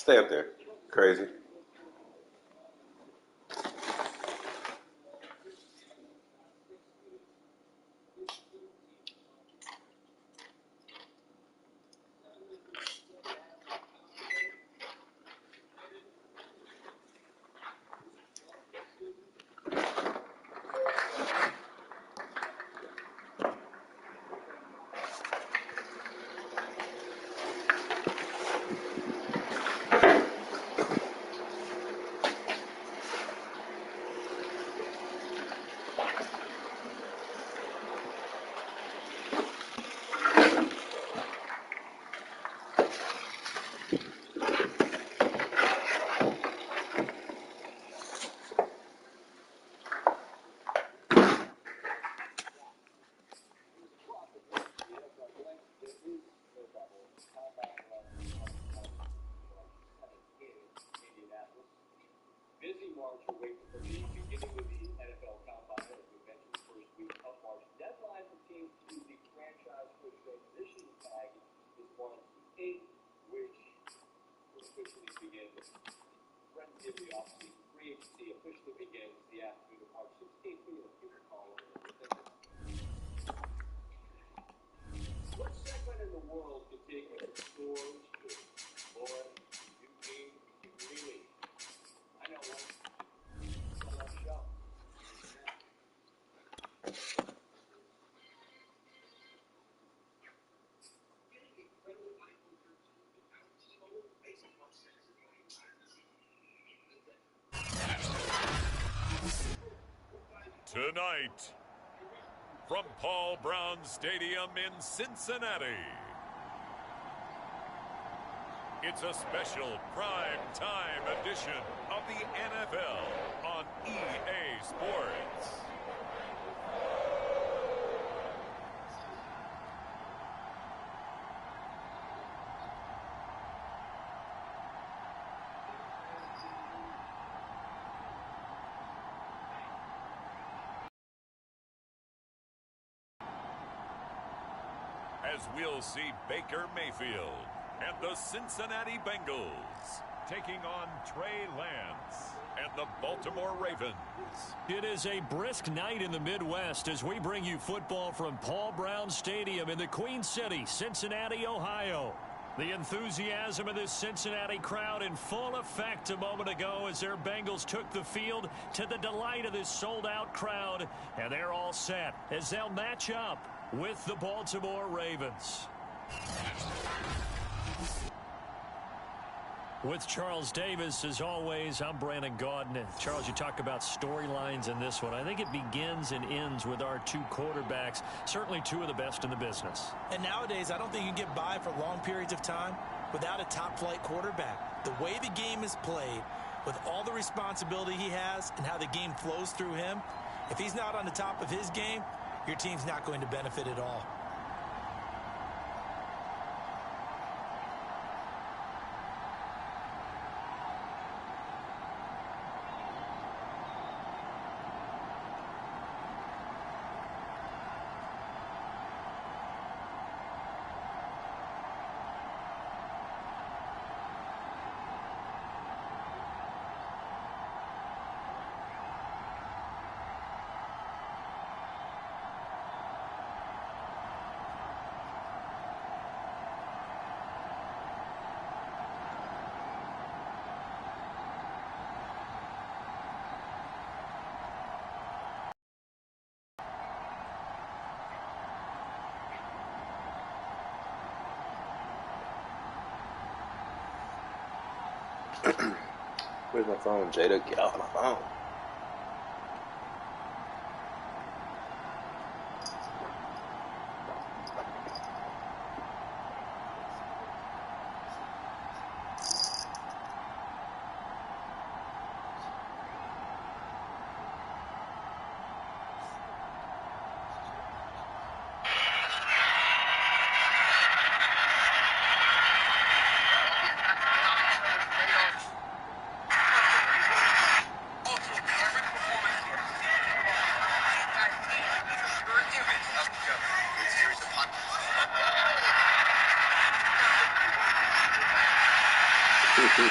Stay up there. Crazy. Busy March awaiting for me, beginning with the NFL Combine, as we mentioned, the first week of March. Deadline for teams to the franchise for transition tag is March 8th, which will officially begin Wednesday of the offseason. Free agency officially begins the afternoon of March 16th. You recall what segment in the world can take you from stores to boy, you mean you really? I know one. Tonight, from Paul Brown Stadium in Cincinnati, it's a special prime time edition of the NFL on EA Sports. As we'll see Baker Mayfield and the Cincinnati Bengals taking on Trey Lance and the Baltimore Ravens. It is a brisk night in the Midwest as we bring you football from Paul Brown Stadium in the Queen City, Cincinnati, Ohio. The enthusiasm of this Cincinnati crowd in full effect a moment ago as their Bengals took the field, to the delight of this sold-out crowd. And they're all set as they'll match up with the Baltimore Ravens. With Charles Davis, as always, I'm Brandon Gaudin. Charles, you talk about storylines in this one. I think it begins and ends with our two quarterbacks, certainly two of the best in the business. And nowadays, I don't think you can get by for long periods of time without a top-flight quarterback. The way the game is played, with all the responsibility he has and how the game flows through him, if he's not on the top of his game, your team's not going to benefit at all. Where's my phone, Jada? Get off my phone. He's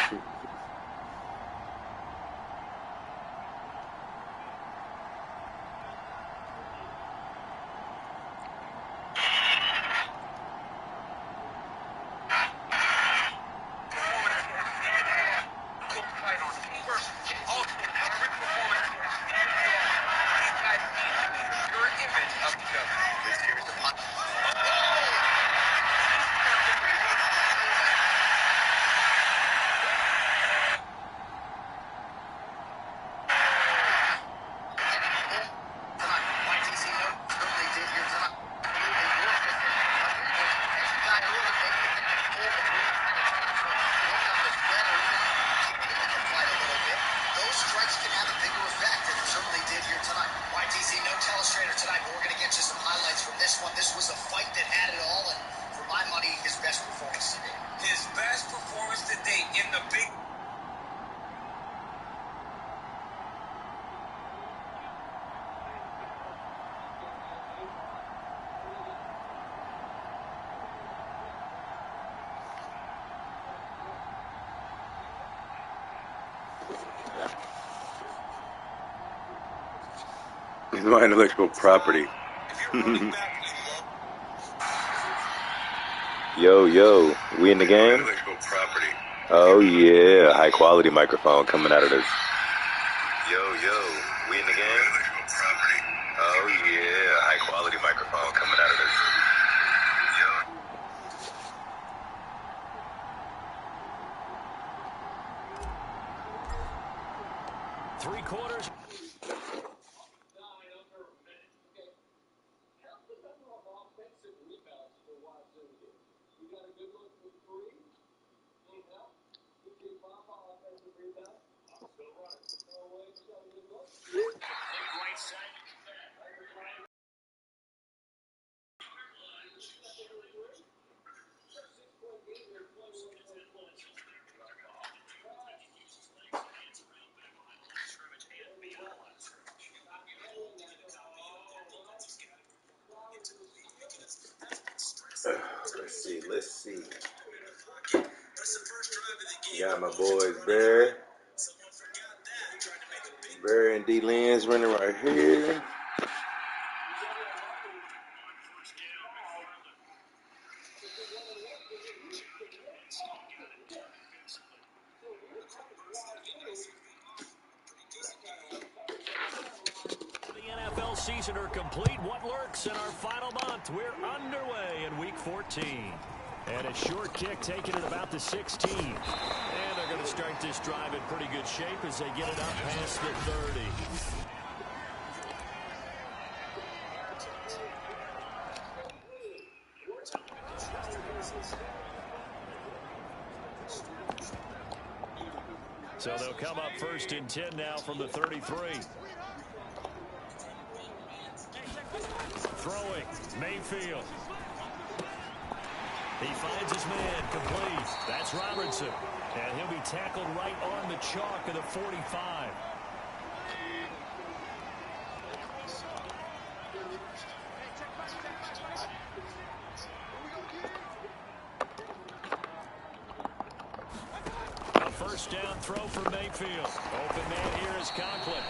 my intellectual property. Yo, we in the game? Oh yeah, high quality microphone coming out of this. Yo, we in the game? Oh yeah, high quality microphone coming out of this. Yo. 3 quarters. Let's see. Got my boys Barry and D Lens running right here. NFL season are complete. What lurks in our final month? We're underway in week 14. And a short kick taken at about the 16. And they're going to start this drive in pretty good shape as they get it up past the 30. So they'll come up 1st and 10 now from the 33. Throwing, Mayfield. He finds his man, complete. That's Robertson. And he'll be tackled right on the chalk of the 45. A first down throw for Mayfield. Open man here is Conklin.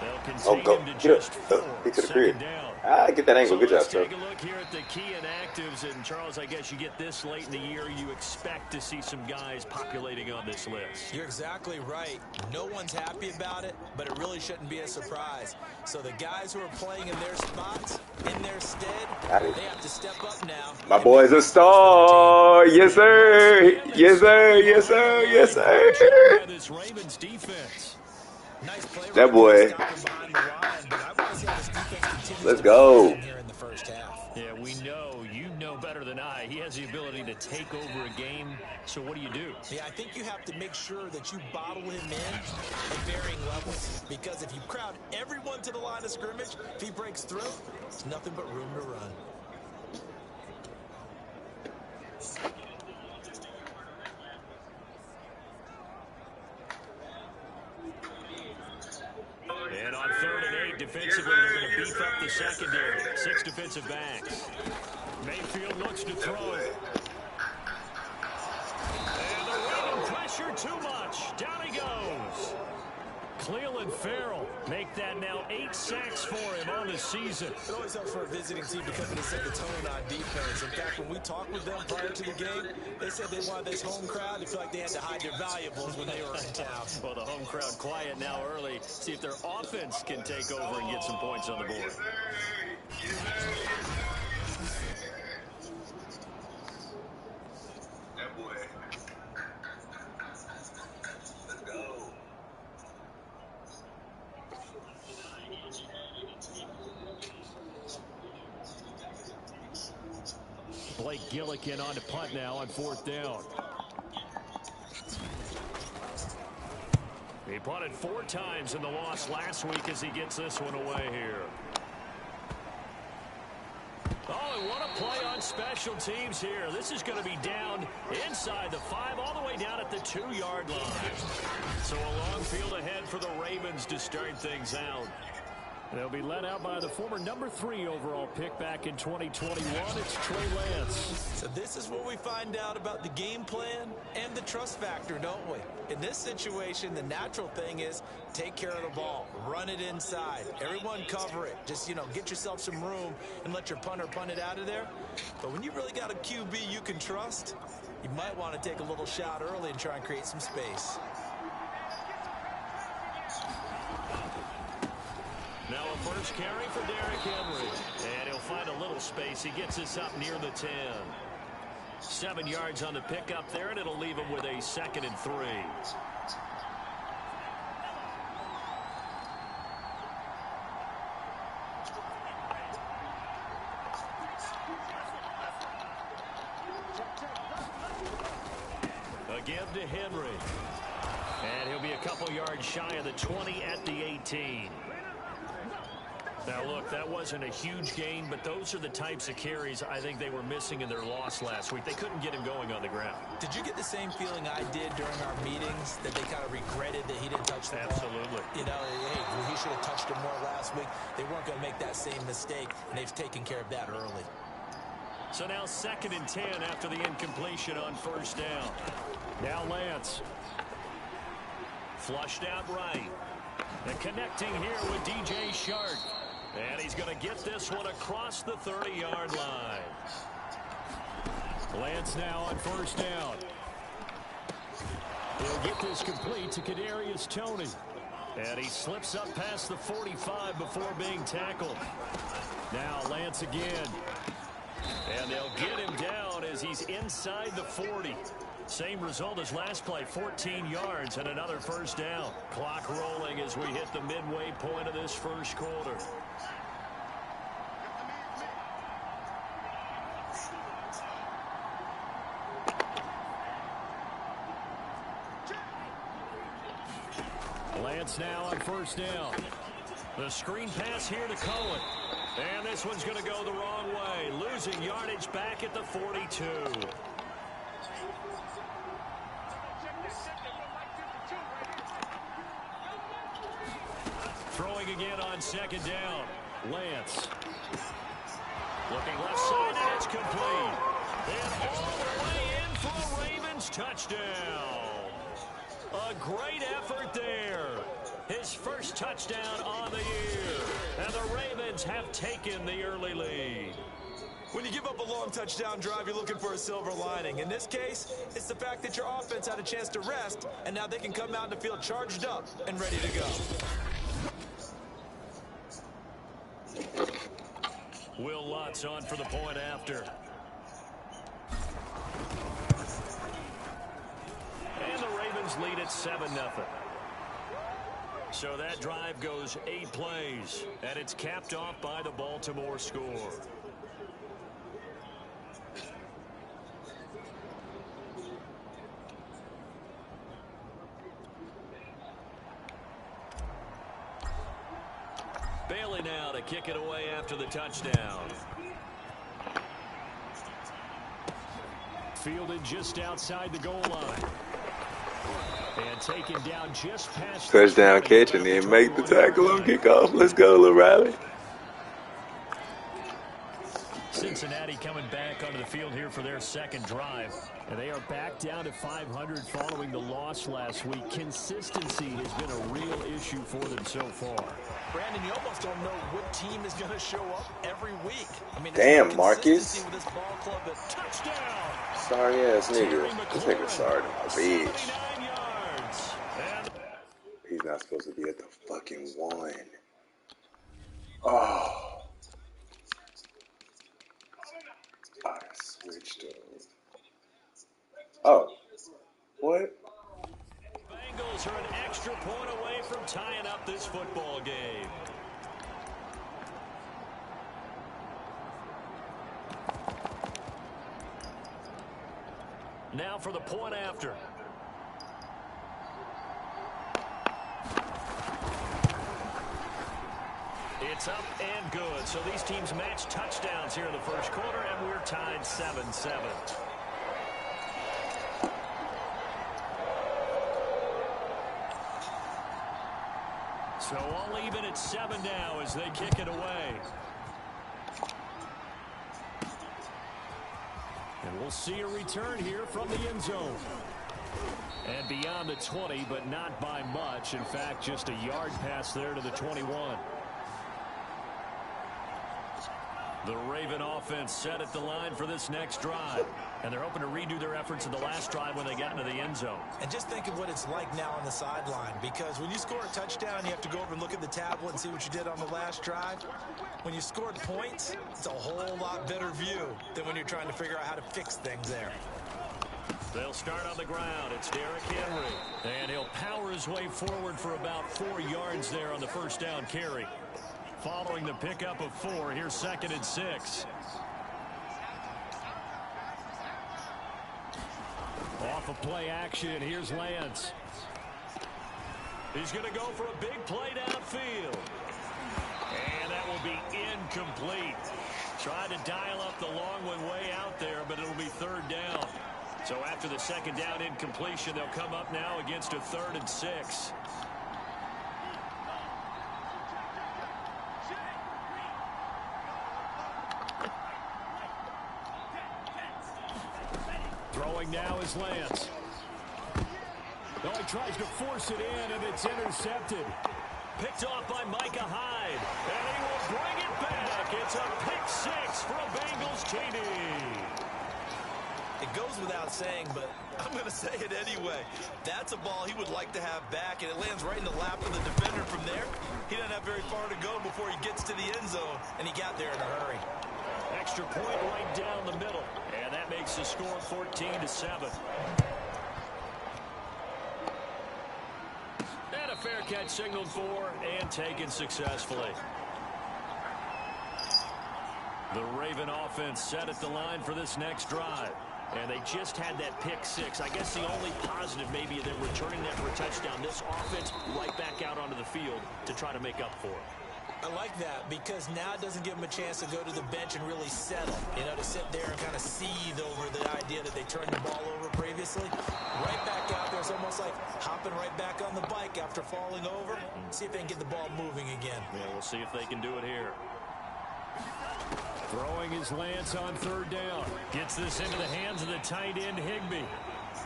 They'll contain him to just 4. Second down. Get that angle. Good job, sir. Take a look here at the key inactives. And, Charles, I guess you get this late in the year, you expect to see some guys populating on this list. You're exactly right. No one's happy about it, but it really shouldn't be a surprise. So the guys who are playing in their spots, in their stead, they have to step up now. My boy's a star. Yes, sir. Yes, sir. Yes, sir. Yes, sir. This Ravens defense. Nice play that boy. Let's go. Yeah, we know. You know better than I. He has the ability to take over a game. So what do you do? Yeah, I think you have to make sure that you bottle him in at varying levels. Because if you crowd everyone to the line of scrimmage, if he breaks through, it's nothing but room to run. And on 3rd and 8, defensively, they're going to beef up the secondary. 6 defensive backs. Mayfield looks to throw. And the weight and pressure pressure too much. Down he goes. Cleveland Farrell make that now 8 sacks for him on the season. It always helps for a visiting team to come in and set the tone on defense. In fact, when we talked with them prior to the game, they said they wanted this home crowd to feel like they had to hide their valuables when they were in town. Well, the home crowd quiet now early. See if their offense can take over and get some points on the board. Blake Gillikin on to punt now on 4th down. He punted 4 times in the loss last week as he gets this one away here. Oh, and what a play on special teams here. This is going to be down inside the 5, all the way down at the 2-yard line. So a long field ahead for the Ravens to start things out. They'll be led out by the former number 3 overall pick back in 2021. It's Trey Lance. So this is what we find out about the game plan and the trust factor, don't we? In this situation, the natural thing is take care of the ball. Run it inside. Everyone cover it. Just, get yourself some room and let your punter punt it out of there. But when you really got a QB you can trust, you might want to take a little shot early and try and create some space. Now a first carry for Derrick Henry. And he'll find a little space. He gets us up near the 10. 7 yards on the pickup there, and it'll leave him with a 2nd and 3. A give to Henry. And he'll be a couple yards shy of the 20 at the 18. Now, look, that wasn't a huge gain, but those are the types of carries I think they were missing in their loss last week. They couldn't get him going on the ground. Did you get the same feeling I did during our meetings, that they kind of regretted that he didn't touch the ball? Absolutely. Hey, he should have touched it more last week. They weren't going to make that same mistake, and they've taken care of that early. So now 2nd and 10 after the incompletion on 1st down. Now Lance. Flushed out right. And connecting here with DJ Shark. And he's going to get this one across the 30-yard line. Lance now on 1st down. He'll get this complete to Kadarius Toney. And he slips up past the 45 before being tackled. Now Lance again. And they'll get him down as he's inside the 40. Same result as last play, 14 yards and another 1st down. Clock rolling as we hit the midway point of this 1st quarter. Lance now on 1st down. The screen pass here to Cohen. And this one's going to go the wrong way. Losing yardage back at the 42. Throwing again on 2nd down. Lance. Looking left side, and it's complete. And all the way in for a Ravens touchdown. A great effort there. His first touchdown on the year. And the Ravens have taken the early lead. When you give up a long touchdown drive, you're looking for a silver lining. In this case, it's the fact that your offense had a chance to rest, and now they can come out in the field charged up and ready to go. Will Lutz on for the point after. And the Ravens lead at 7-0. So that drive goes 8 plays, and it's capped off by the Baltimore score. Bailey now to kick it away after the touchdown. Fielded just outside the goal line. And taken down just past Touchdown catch and then make the tackle on kickoff. Let's go, little Riley. Cincinnati coming back onto the field here for their second drive. And they are back down to 500 following the loss last week. Consistency has been a real issue for them so far. Brandon, you almost don't know what team is going to show up every week. I mean, damn, Marcus. with this ball club. Touchdown! Sorry ass nigga. This nigga sorry to my bitch. He's not supposed to be at the fucking 1. Oh. I switched him. Oh. What? Bengals are an extra point away from tying up this football game. Now for the point after. It's up and good. So these teams match touchdowns here in the first quarter, and we're tied 7-7. So all even at 7 now as they kick it away. And we'll see a return here from the end zone. And beyond the 20, but not by much. In fact, just a yard pass there to the 21. The Raven offense set at the line for this next drive. And they're hoping to redo their efforts in the last drive when they got into the end zone. And just think of what it's like now on the sideline. Because when you score a touchdown, you have to go over and look at the tablet and see what you did on the last drive. When you scored points, it's a whole lot better view than when you're trying to figure out how to fix things there. They'll start on the ground. It's Derrick Henry. And he'll power his way forward for about 4 yards there on the first down carry. Following the pickup of 4, here's 2nd and 6. Off of play action, here's Lance. He's going to go for a big play downfield. And that will be incomplete. Tried to dial up the long one way out there, but it'll be 3rd down. So after the 2nd down incompletion, they'll come up now against a 3rd and 6. Throwing now is Lance. Oh, he tries to force it in, and it's intercepted. Picked off by Micah Hyde. And he will bring it back. It's a pick 6 for a Bengals TD. It goes without saying, but I'm going to say it anyway. That's a ball he would like to have back, and it lands right in the lap of the defender from there. He doesn't have very far to go before he gets to the end zone, and he got there in a hurry. Extra point right down the middle. And that makes the score 14-7. And a fair catch signaled for and taken successfully. The Raven offense set at the line for this next drive. And they just had that pick 6. I guess the only positive maybe of them returning that for a touchdown. This offense right back out onto the field to try to make up for it. I like that because now it doesn't give them a chance to go to the bench and really settle. You know, to sit there and kind of seethe over the idea that they turned the ball over previously. Right back out there. It's almost like hopping right back on the bike after falling over. See if they can get the ball moving again. Yeah, we'll see if they can do it here. Throwing his Lance on 3rd down. Gets this into the hands of the tight end, Higbee.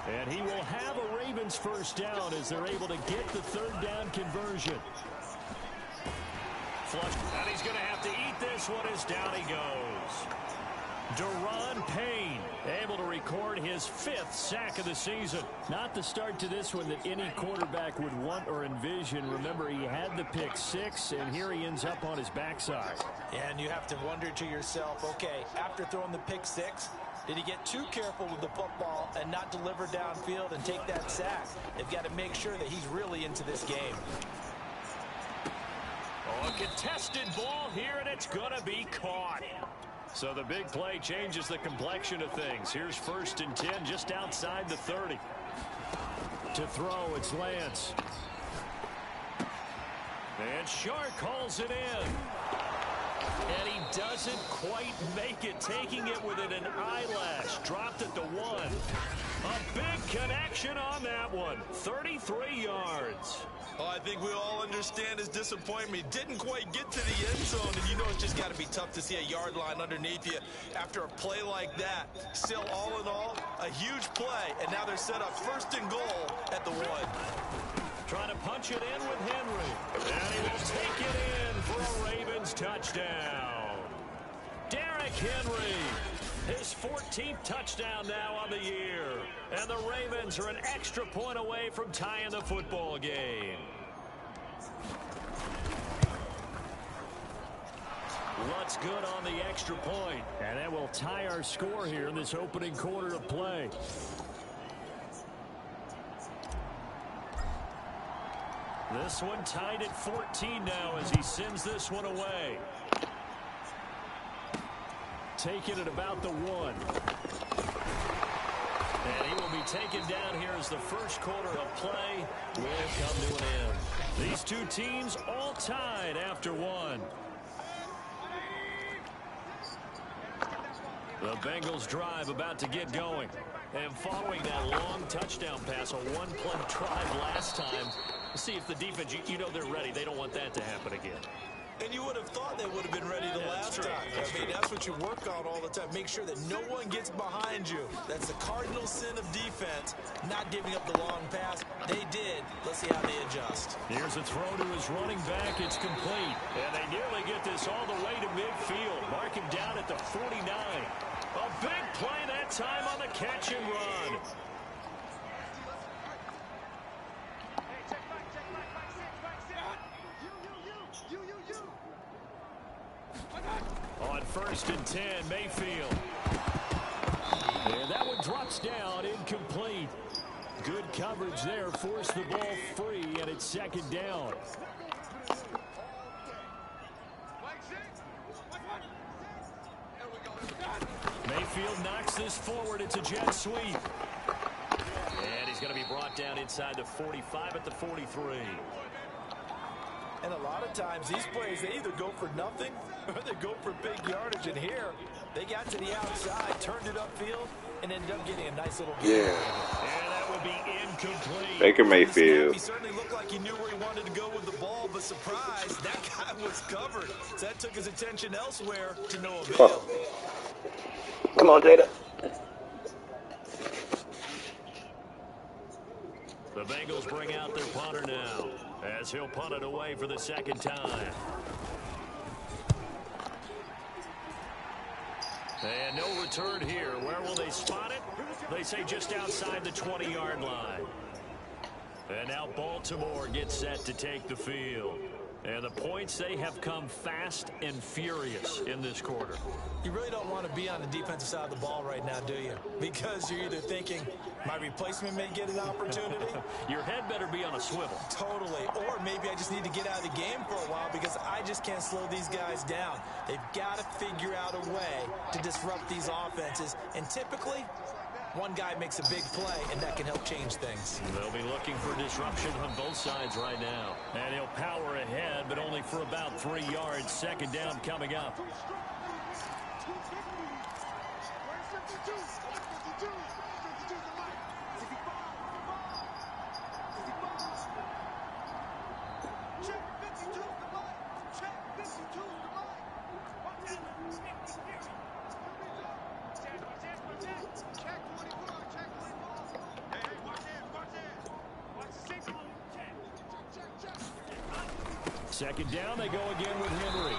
And he will have a Ravens first down as they're able to get the 3rd down conversion. Flush, and he's going to have to eat this one as down he goes. Daron Payne able to record his 5th sack of the season. Not the start to this one that any quarterback would want or envision. Remember, he had the pick 6, and here he ends up on his backside. And you have to wonder to yourself, okay, after throwing the pick 6, did he get too careful with the football and not deliver downfield and take that sack? They've got to make sure that he's really into this game. Oh, a contested ball here, and it's going to be caught. So the big play changes the complexion of things. Here's 1st and 10 just outside the 30. To throw, it's Lance. And Shark calls it in. And he doesn't quite make it, taking it within an eyelash. Dropped at the 1. A big connection on that one. 33 yards. Oh, I think we all understand his disappointment. He didn't quite get to the end zone, and you know it's just got to be tough to see a yard line underneath you after a play like that. Still, all in all, a huge play, and now they're set up 1st and goal at the 1. Trying to punch it in with Henry. And he will take it in for a Ravens touchdown. Derrick Henry, his 14th touchdown now on the year. And the Ravens are an extra point away from tying the football game. What's good on the extra point? And that will tie our score here in this opening quarter of play. This one tied at 14 now as he sends this one away. Taken at about the 1. And he will be taken down here as the first quarter of play will come to an end. These two teams all tied after 1. The Bengals drive about to get going. And following that long touchdown pass, a one-play drive last time, see if the defense, you know they're ready. They don't want that to happen again. And you would have thought they would have been ready the last time. I mean, that's what you work on all the time. Make sure that no one gets behind you. That's the cardinal sin of defense, not giving up the long pass. They did. Let's see how they adjust. Here's a throw to his running back. It's complete. And they nearly get this all the way to midfield. Mark him down at the 49. A big play that time on the catch and run. On 1st and 10, Mayfield. And that one drops down, incomplete. Good coverage there, forced the ball free, and it's 2nd down. Mayfield knocks this forward. It's a jet sweep. And he's going to be brought down inside the 45 at the 43. And a lot of times these plays, they either go for nothing or they go for big yardage. And here, they got to the outside, turned it upfield, and ended up getting a nice little game. Yeah. And that will be incomplete. Baker Mayfield. He certainly looked like he knew where he wanted to go with the ball, but surprise, that guy was covered. So that took his attention elsewhere to no avail. Oh. Come on, Jada. The Bengals bring out their punter now, as he'll punt it away for the 2nd time. And no return here. Where will they spot it? They say just outside the 20-yard line. And now Baltimore gets set to take the field. And the points, they have come fast and furious in this quarter. You really don't want to be on the defensive side of the ball right now, do you? Because you're either thinking, my replacement may get an opportunity. Your head better be on a swivel. Totally. Or maybe I just need to get out of the game for a while because I just can't slow these guys down. They've got to figure out a way to disrupt these offenses. And typically, one guy makes a big play, and that can help change things. They'll be looking for disruption on both sides right now. And he'll power ahead, but only for about 3 yards. 2nd down coming up. Second down, they go again with Henry.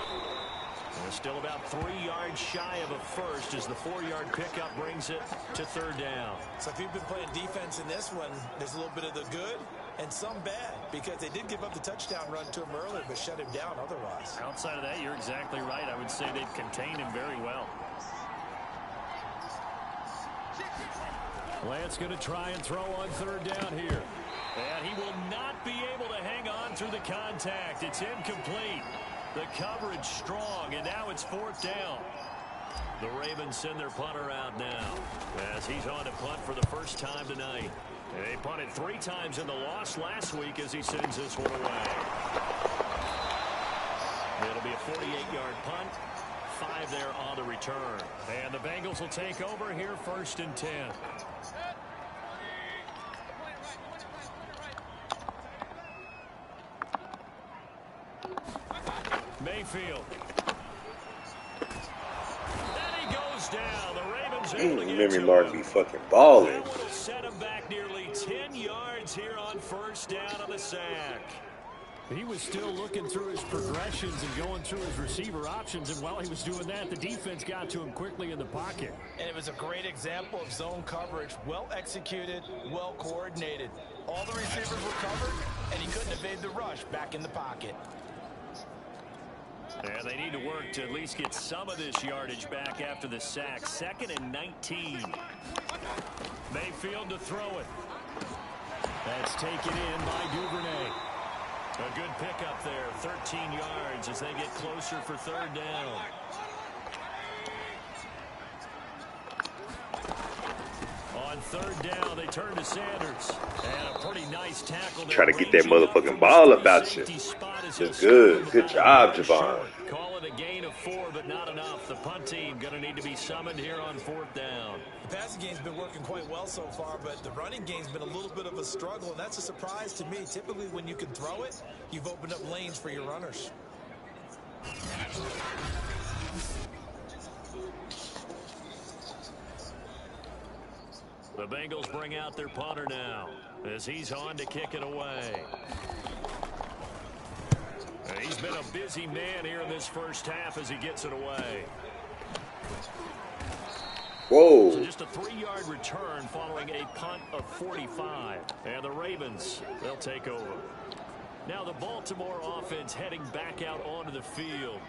They're still about 3 yards shy of a first as the 4-yard pickup brings it to 3rd down. So if you've been playing defense in this one, there's a little bit of the good and some bad because they did give up the touchdown run to him earlier but shut him down otherwise. Outside of that, you're exactly right. I would say they've contained him very well. Lance going to try and throw on 3rd down here. And he will not be able to hang on through the contact. It's incomplete. The coverage strong, and now it's 4th down. The Ravens send their punter out now as he's on to punt for the first time tonight. They punted 3 times in the loss last week as he sends this one away. It'll be a 48-yard punt. 5 there on the return. And the Bengals will take over here 1st and 10. Mayfield. And he goes down. The Ravens able to get Memory to Mark him. be fucking balling. That would have set him back nearly 10 yards here on 1st down on the sack. He was still looking through his progressions and going through his receiver options, and while he was doing that, the defense got to him quickly in the pocket. And it was a great example of zone coverage. Well executed, well coordinated. All the receivers were covered, and he couldn't evade the rush back in the pocket. And they need to work to at least get some of this yardage back after the sack. 2nd and 19. Mayfield to throw it. That's taken in by Duvernay. A good pickup there, 13 yards as they get closer for 3rd down. On 3rd down, they turn to Sanders. And a pretty nice tackle there. Try to get that motherfucking ball about you. Look good. Good job, Javon. Call it a gain of 4, but not enough. The punt team going to need to be summoned here on 4th down. The passing game's been working quite well so far, but the running game's been a little bit of a struggle, and that's a surprise to me. Typically, when you can throw it, you've opened up lanes for your runners. The Bengals bring out their punter now as he's on to kick it away. He's been a busy man here in this 1st half as he gets it away. Whoa. So just a 3-yard return following a punt of 45. And the Ravens, they'll take over. Now the Baltimore offense heading back out onto the field.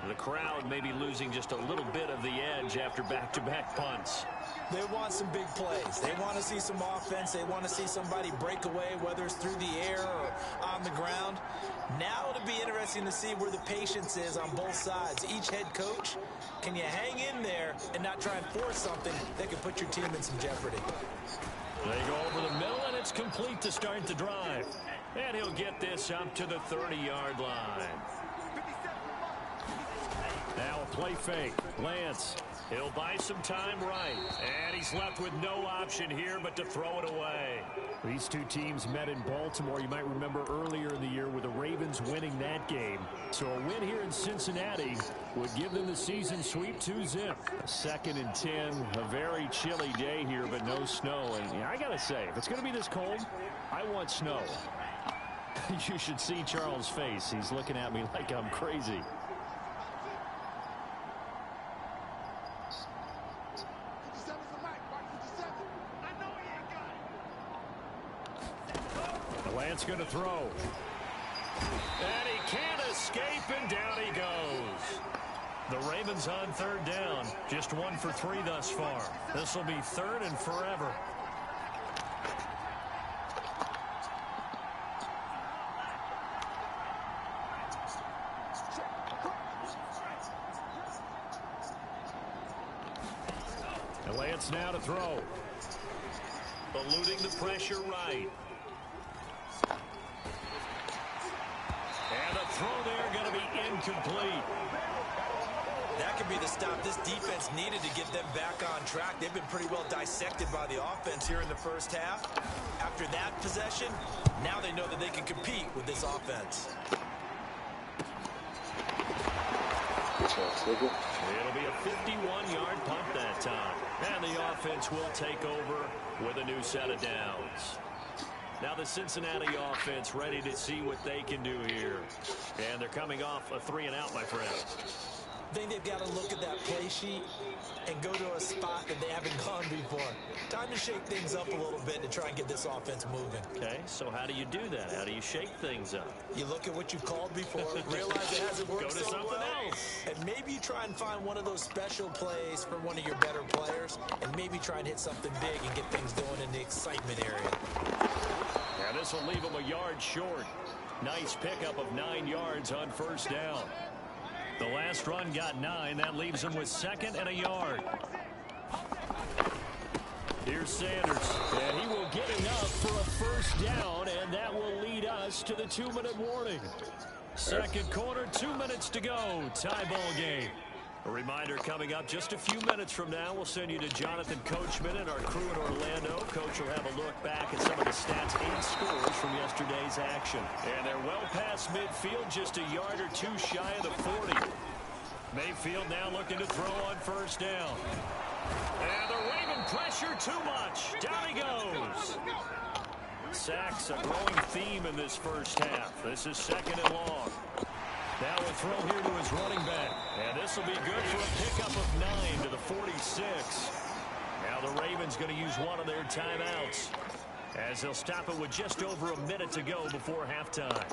The crowd may be losing just a little bit of the edge after back-to-back punts. They want some big plays. They want to see some offense. They want to see somebody break away, whether it's through the air or on the ground. Now it'll be interesting to see where the patience is on both sides. Each head coach, can you hang in there and not try and force something that could put your team in some jeopardy? They go over the middle, and it's complete to start the drive. And he'll get this up to the 30-yard line. Now a play fake. Lance. He'll buy some time right. And he's left with no option here but to throw it away. These two teams met in Baltimore. You might remember earlier in the year with the Ravens winning that game. So a win here in Cincinnati would give them the season sweep 2-zip. 2nd and 10. A very chilly day here, but no snow. And I got to say, if it's going to be this cold, I want snow. You should see Charles' face. He's looking at me like I'm crazy. Lance going to throw. And he can't escape, and down he goes. The Ravens on 3rd down. Just 1 for 3 thus far. This will be 3rd and forever. And Lance now to throw. Eluding the pressure right. And the throw there going to be incomplete. That could be the stop this defense needed to get them back on track. They've been pretty well dissected by the offense here in the 1st half. After that possession, now they know that they can compete with this offense. It'll be a 51-yard punt that time. And the offense will take over with a new set of downs. Now the Cincinnati offense ready to see what they can do here. And they're coming off a 3-and-out, my friend. I think they've got to look at that play sheet and go to a spot that they haven't gone before. Time to shake things up a little bit to try and get this offense moving. Okay, so how do you do that? How do you shake things up? You look at what you've called before, realize it hasn't worked Go to so something well, else. and maybe you try and find one of those special plays for one of your better players, and maybe try and hit something big and get things going in the excitement area. Yeah, this will leave them a yard short. Nice pickup of 9 yards on 1st down. The last run got 9. That leaves them with 2nd and a yard. Here's Sanders. And he will get enough for a 1st down, and that will lead us to the 2-minute warning. Second quarter, 2 minutes to go. Tie ball game. A reminder coming up just a few minutes from now. We'll send you to Jonathan Coachman and our crew in Orlando. Coach will have a look back at some of the stats and scores from yesterday's action. And they're well past midfield, just a yard or two shy of the 40. Mayfield now looking to throw on first down. And the Raven pressure too much. Down he goes. Sacks a growing theme in this first half. This is second and long. Now a throw here to his running back. And this will be good for a pickup of 9 to the 46. Now the Ravens going to use one of their timeouts, as they'll stop it with just over a minute to go before halftime.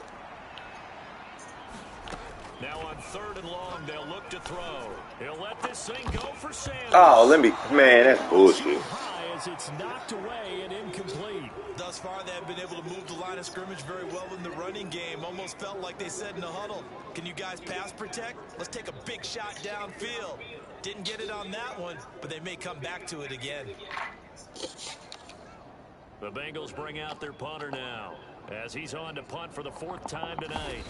Now on third and long, they'll look to throw. He'll let this thing go for Sanders. Oh, man, that's bullshit. High as it's knocked away and incomplete. Thus far, they have been able to move the line of scrimmage very well in the running game. Almost felt like they said in the huddle, can you guys pass protect? Let's take a big shot downfield. Didn't get it on that one, but they may come back to it again. The Bengals bring out their punter now, as he's on to punt for the 4th time tonight.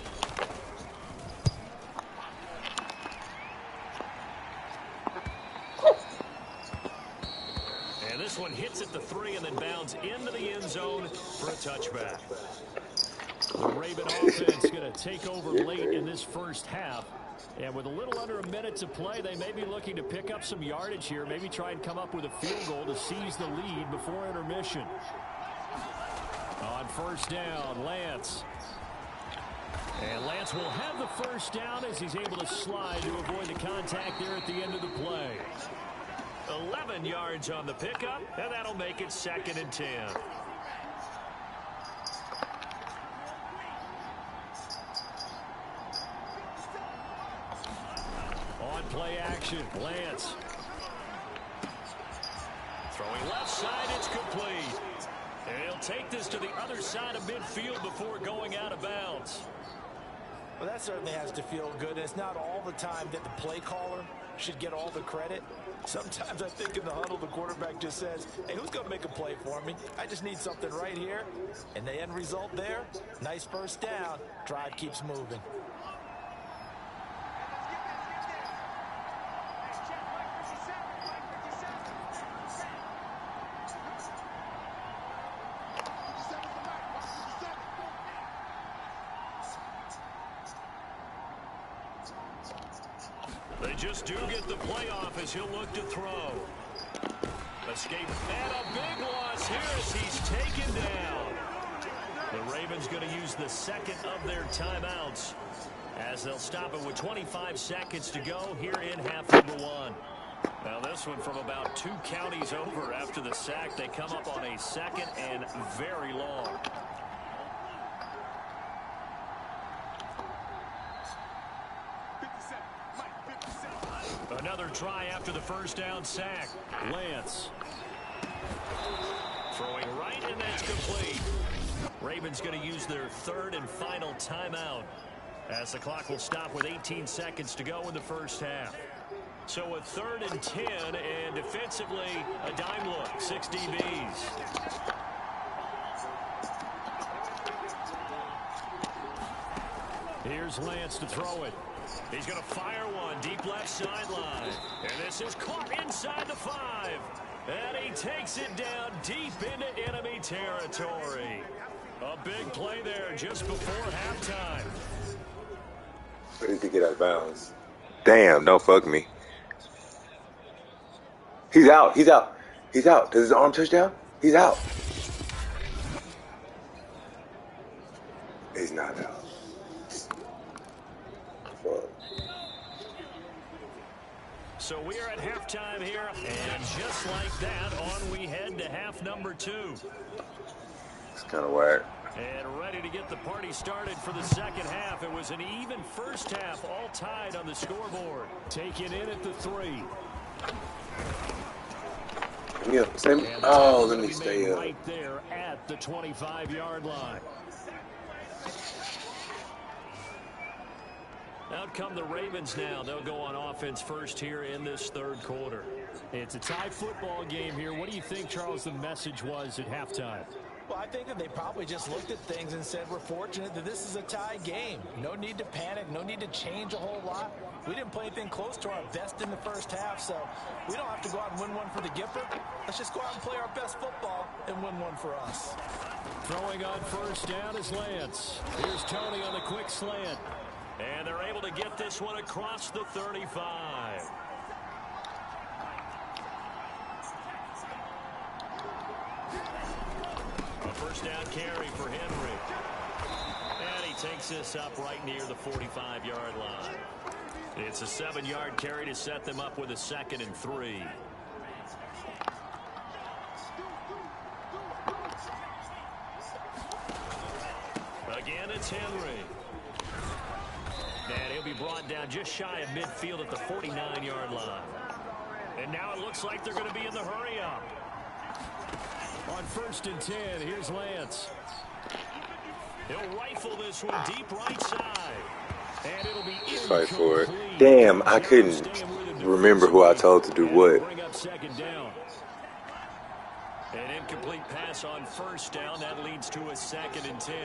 And this one hits at the 3 and then bounds into the end zone for a touchback. The Raven offense going to take over late in this first half. And with a little under a minute to play, they may be looking to pick up some yardage here. Maybe try and come up with a field goal to seize the lead before intermission. On first down, Lance. And Lance will have the first down as he's able to slide to avoid the contact there at the end of the play. 11 yards on the pickup, and that'll make it 2nd and 10. On play action, Lance. Throwing left side, it's complete. And he'll take this to the other side of midfield before going out of bounds. Well, that certainly has to feel good. And it's not all the time that the play caller should get all the credit. Sometimes I think in the huddle, the quarterback just says, hey, who's going to make a play for me? I just need something right here. And the end result there, nice first down. Drive keeps moving. They just do get the play off as he'll look to throw. Escape and a big loss here as he's taken down. The Ravens going to use the second of their timeouts as they'll stop it with 25 seconds to go here in half number 1. Now this one from about 2 counties over after the sack. They come up on a second and very long. Another try after the first down sack. Lance. Throwing right, and that's complete. Ravens going to use their 3rd and final timeout as the clock will stop with 18 seconds to go in the first half. So a 3rd and 10, and defensively a dime look, 6 DBs. Here's Lance to throw it. He's going to fire one deep left sideline. And this is caught inside the 5. And he takes it down deep into enemy territory. A big play there just before halftime. Ready to get out of bounds. Damn, don't fuck me. He's out. He's out. He's out. Does his arm touch down? He's out. He's not out. So we are at halftime here, and just like that, on we head to half number 2. It's kind of weird. And ready to get the party started for the second half. It was an even first half, all tied on the scoreboard. Taken in at the 3. Yeah, same. Oh, let me stay up. Right there at the 25-yard line. Out come the Ravens now. They'll go on offense first here in this 3rd quarter. It's a tie football game here. What do you think, Charles, the message was at halftime? Well, I think that they probably just looked at things and said, we're fortunate that this is a tie game. No need to panic, no need to change a whole lot. We didn't play anything close to our best in the first half, so we don't have to go out and win one for the Gipper. Let's just go out and play our best football and win one for us. Throwing on first down is Lance. Here's Tony on the quick slant. And they're able to get this one across the 35. A first down carry for Henry. And he takes this up right near the 45-yard line. It's a 7-yard carry to set them up with a 2nd and 3. Again, it's Henry. And he'll be brought down just shy of midfield at the 49-yard line. And now it looks like they're going to be in the hurry-up. On 1st and 10, here's Lance. He'll rifle this one deep right side. And it'll be fight for it. Damn, I couldn't remember who I told to do what. Bring up 2nd down. An incomplete pass on 1st down. That leads to a 2nd and 10.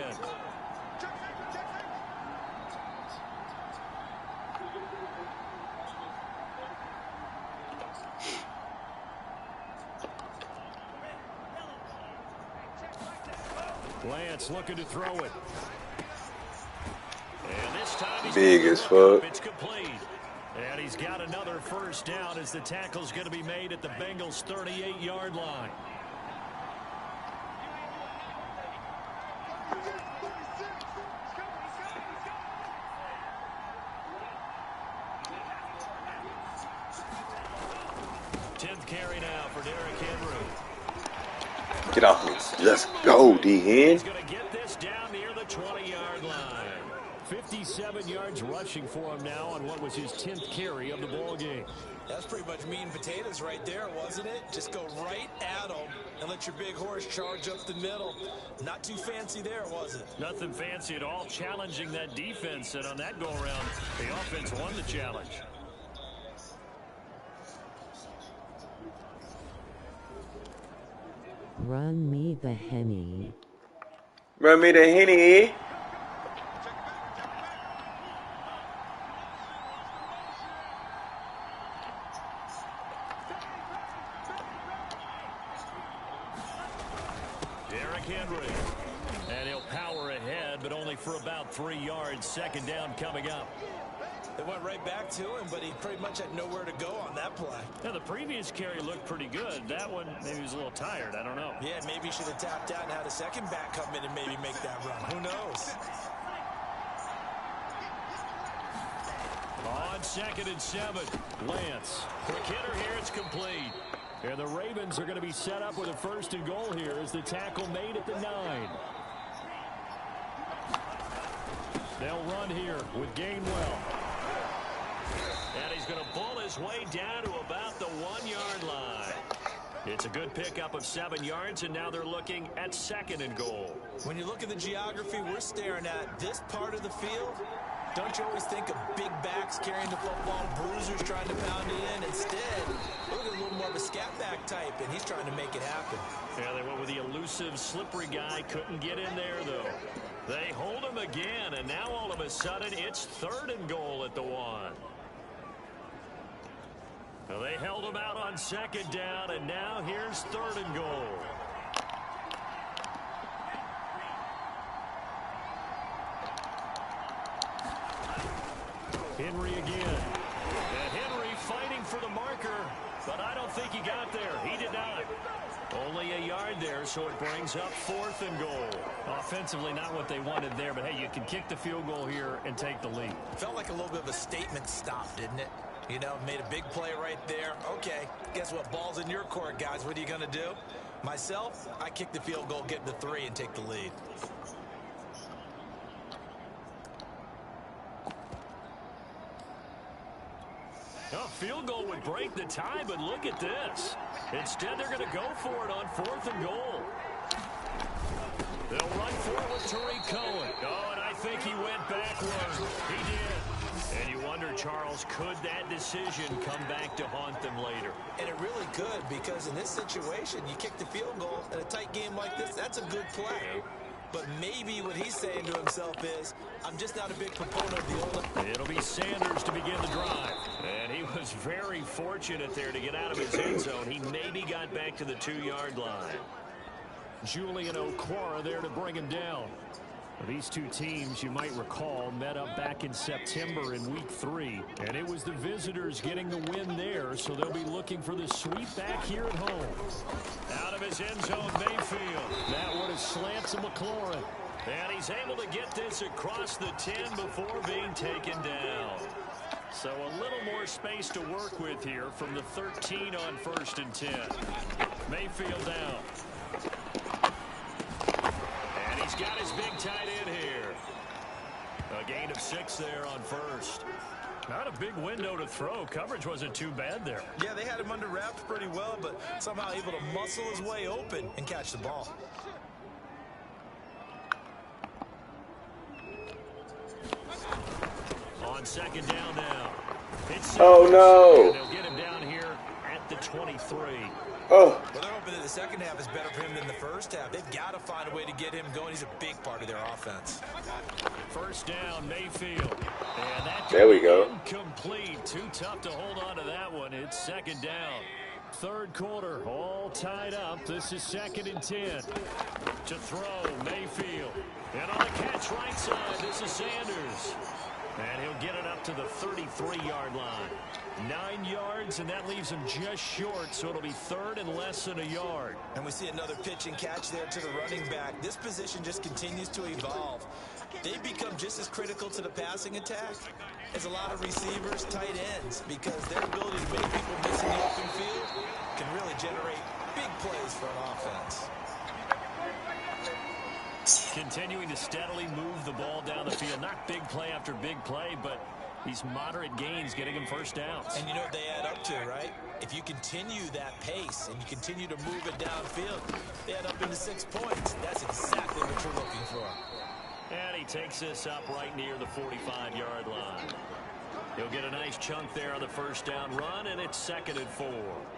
Lance looking to throw it. And this time he's big as fuck. It's complete. And he's got another 1st down as the tackle's going to be made at the Bengals' 38-yard line. Carry now for Derrick Henry. Get off me. Let's go, D-Hen. He's going to get this down near the 20-yard line. 57 yards rushing for him now on what was his 10th carry of the ball game. That's pretty much meat and potatoes right there, wasn't it? Just go right at them and let your big horse charge up the middle. Not too fancy there, was it? Nothing fancy at all, challenging that defense. And on that go-around, the offense won the challenge. Run me the Henny. Run me the Henny. Derrick Henry. And he'll power ahead, but only for about 3 yards. 2nd down coming up. They went right back to him, but he pretty much had nowhere to go on that play. Now, the previous carry looked pretty good. That one, maybe he was a little tired. I don't know. Yeah, maybe he should have tapped out and had a second back come in and maybe make that run. Who knows? On 2nd and 7, Lance. Quick hitter here, it's complete. And the Ravens are going to be set up with a 1st and goal here as the tackle made at the 9. They'll run here with Gainwell. And he's going to bull his way down to about the 1-yard line. It's a good pickup of 7 yards, and now they're looking at 2nd and goal. When you look at the geography we're staring at, this part of the field, don't you always think of big backs carrying the football, bruisers trying to pound it in? Instead, look at a little more of a scat back type, and he's trying to make it happen. Yeah, they went with the elusive, slippery guy. Couldn't get in there, though. They hold him again, and now all of a sudden it's 3rd and goal at the 1. Well, they held him out on 2nd down, and now here's 3rd and goal. Henry again. And Henry fighting for the marker, but I don't think he got there. He did not. Only a yard there, so it brings up 4th and goal. Offensively, not what they wanted there, but hey, you can kick the field goal here and take the lead. Felt like a little bit of a statement stop, didn't it? You know, made a big play right there. Okay, guess what? Ball's in your court, guys. What are you going to do? Myself, I kick the field goal, get the 3, and take the lead. A field goal would break the tie, but look at this. Instead, they're going to go for it on 4th and goal. They'll run for it with Tariq Cohen. Oh, and I think he went backward. He did. And you wonder, Charles, could that decision come back to haunt them later? And it really could, because in this situation, you kick the field goal in a tight game like this, that's a good play. But maybe what he's saying to himself is, I'm just not a big proponent of the old... It'll be Sanders to begin the drive. And he was very fortunate there to get out of his end zone. He maybe got back to the 2-yard line. Julian Okwara there to bring him down. These two teams, you might recall, met up back in September in Week 3. And it was the visitors getting the win there, so they'll be looking for the sweep back here at home. Out of his end zone, Mayfield. That one is slant to McLaurin. And he's able to get this across the 10 before being taken down. So a little more space to work with here from the 13 on 1st and 10. Mayfield down. And he's got his big tight end here. A gain of 6 there on 1st. Not a big window to throw. Coverage wasn't too bad there. Yeah, they had him under wraps pretty well, but somehow able to muscle his way open and catch the ball. On 2nd down now. It's Oh, no. And they'll get him down here at the 23. Oh. Well, they're hoping that the second half is better for him than the first half. They've got to find a way to get him going. He's a big part of their offense. 1st down, Mayfield. And that There we go. incomplete. Too tough to hold on to that one. It's 2nd down. 3rd quarter, all tied up. This is 2nd and 10. To throw, Mayfield. And on the catch right side, this is Sanders. And he'll get it up to the 33-yard line. 9 yards, and that leaves him just short, so it'll be 3rd and less than a yard. And we see another pitch and catch there to the running back. This position just continues to evolve. They've become just as critical to the passing attack as a lot of receivers, tight ends, because their ability to make people miss in the open field can really generate big plays for an offense. Continuing to steadily move the ball down the field. Not big play after big play, but these moderate gains getting him 1st downs. And you know what they add up to, right? If you continue that pace and you continue to move it downfield, they add up into 6 points. That's exactly what you're looking for. And he takes this up right near the 45-yard line. He'll get a nice chunk there on the 1st down run, and it's 2nd and 4.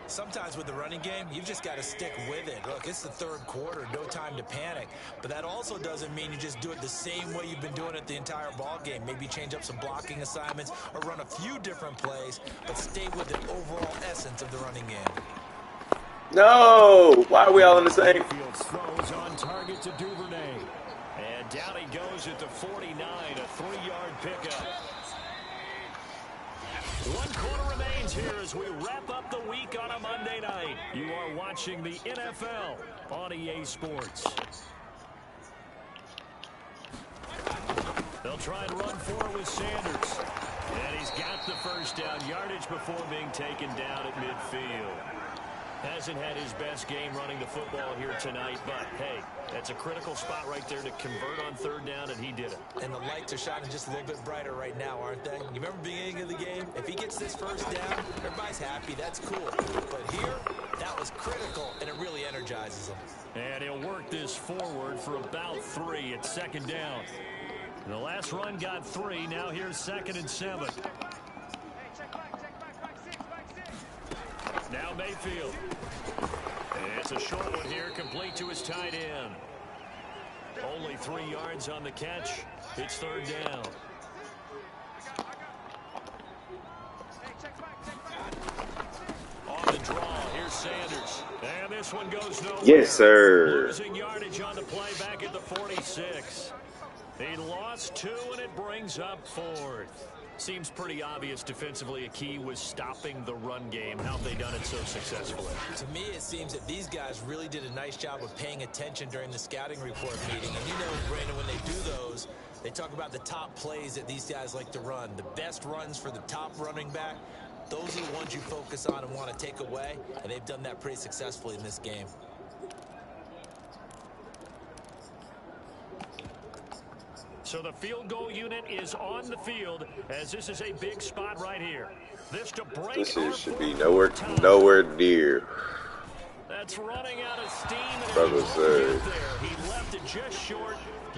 Sometimes with the running game, you've just got to stick with it. Look, it's the 3rd quarter, no time to panic. But that also doesn't mean you just do it the same way you've been doing it the entire ball game. Maybe change up some blocking assignments or run a few different plays, but stay with the overall essence of the running game. No! Why are we all in the same? Fields throws on target to Duvernay. And down he goes at the 49, a 3-yard pickup. 1 quarter remains here as we wrap up the week on a Monday night. You are watching the NFL on EA Sports. They'll try and run for it with Sanders. And he's got the 1st down yardage before being taken down at midfield. Hasn't had his best game running the football here tonight, but hey, that's a critical spot right there to convert on 3rd down, and he did it. And the lights are shining just a little bit brighter right now, aren't they? You remember the beginning of the game? If he gets this 1st down, everybody's happy. That's cool. But here, that was critical, and it really energizes him. And he'll work this forward for about 3 at 2nd down. The last run got 3. Now here's 2nd and 7. Now Mayfield. It's a short one here, complete to his tight end. Only 3 yards on the catch. It's 3rd down. On the draw, here's Sanders. And this one goes nowhere. Yes, sir. Losing yardage on the play back at the 46. He lost 2, and it brings up 4th. Seems pretty obvious defensively a key was stopping the run game. How have they done it so successfully? To me, it seems that these guys really did a nice job of paying attention during the scouting report meeting. And you know, Brandon, when they do those, they talk about the top plays that these guys like to run. The best runs for the top running back, those are the ones you focus on and want to take away. And they've done that pretty successfully in this game. So the field goal unit is on the field as this is a big spot right here. This to break. This should be nowhere near. That's running out of steam. Brother said. He left it just short.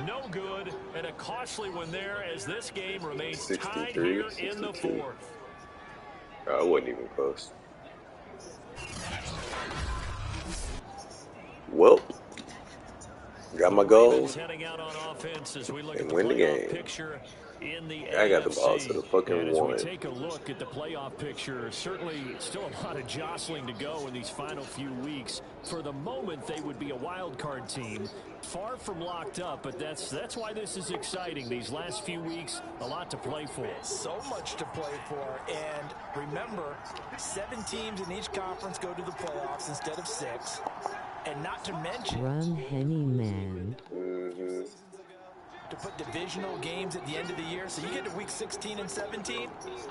No good. And a costly one there as this game remains tied here in the 4th. Oh, it wasn't even close. Well, got my goals Heading out on offense as we look and at the win the playoff game. picture in the I got the ball AFC. to the fucking And as we one. take a look at the playoff picture, certainly still a lot of jostling to go in these final few weeks. For the moment, they would be a wild card team, far from locked up, but that's why this is exciting. These last few weeks, a lot to play for. So much to play for. And remember, 7 teams in each conference go to the playoffs instead of 6. And not to mention, Run Henny Man. to put divisional games at the end of the year. So you get to week 16 and 17,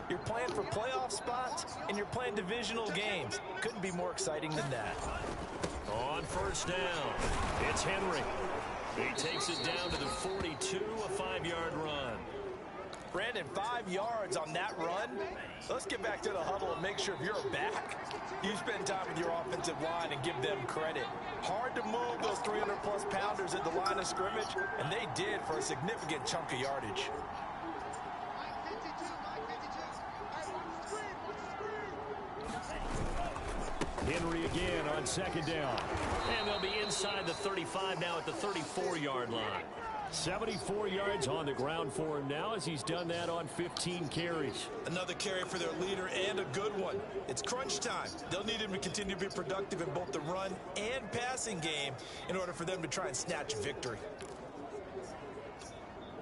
you're playing for playoff spots, and you're playing divisional games. Couldn't be more exciting than that. On first down, it's Henry. He takes it down to the 42, a 5-yard run. Brandon, 5 yards on that run. Let's get back to the huddle and make sure if you're back, you spend time with your offensive line and give them credit. Hard to move those 300-plus pounders at the line of scrimmage, and they did for a significant chunk of yardage. Henry again on second down. And they'll be inside the 35 now at the 34-yard line. 74 yards on the ground for him now as he's done that on 15 carries. Another carry for their leader and a good one. It's crunch time. They'll need him to continue to be productive in both the run and passing game in order for them to try and snatch victory.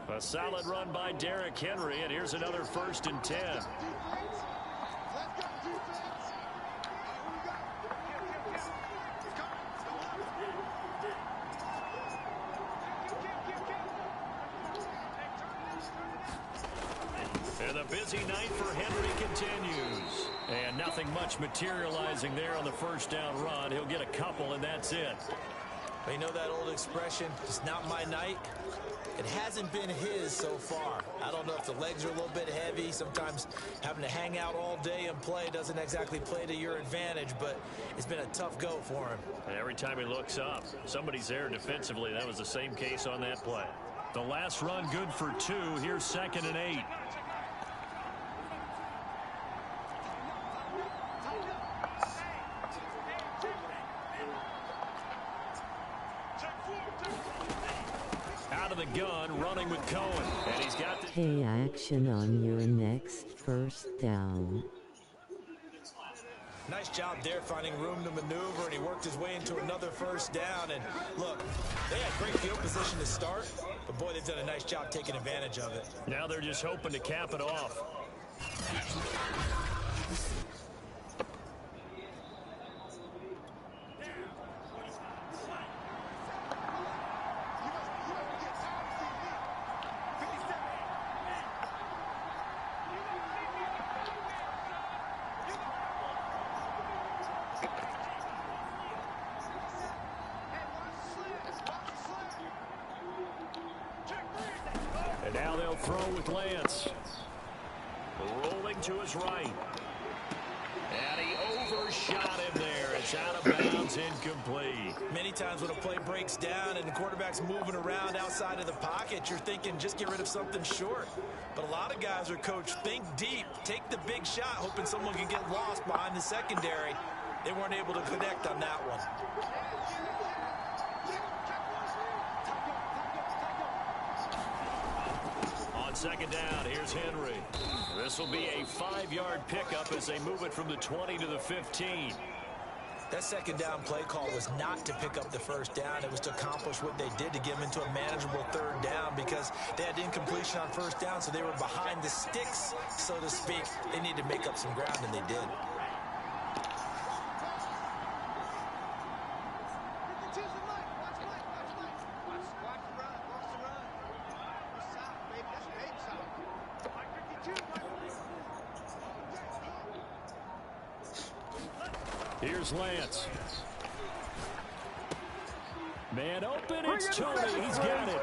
A solid run by Derrick Henry, and here's another 1st and 10. And the busy night for Henry continues. And nothing much materializing there on the first down run. He'll get a couple, and that's it. You know that old expression, it's not my night? It hasn't been his so far. I don't know if the legs are a little bit heavy. Sometimes having to hang out all day and play doesn't exactly play to your advantage, but it's been a tough go for him. And every time he looks up, somebody's there defensively. That was the same case on that play. The last run good for 2. Here's 2nd and 8. Out of the gun, running with Cohen. And he's got the Pay action on your next first down. Nice job there finding room to maneuver, and he worked his way into another first down. And look, they had great field position to start, but boy, they've done a nice job taking advantage of it. Now they're just hoping to cap it off. And now they'll throw with Lance. Rolling to his right. And he overshot him there. It's out of bounds, incomplete. Many times when a play breaks down and the quarterback's moving around outside of the pocket, you're thinking just get rid of something short. But a lot of guys are coached, think deep, take the big shot, hoping someone can get lost behind the secondary. They weren't able to connect on that one. On second down, here's Henry. This will be a 5-yard pickup as they move it from the 20 to the 15. That second down play call was not to pick up the first down. It was to accomplish what they did to get them into a manageable third down because they had incompletion on first down, so they were behind the sticks, so to speak. They needed to make up some ground, and they did. Here's Lance. Man open, it's Tony. He's got it.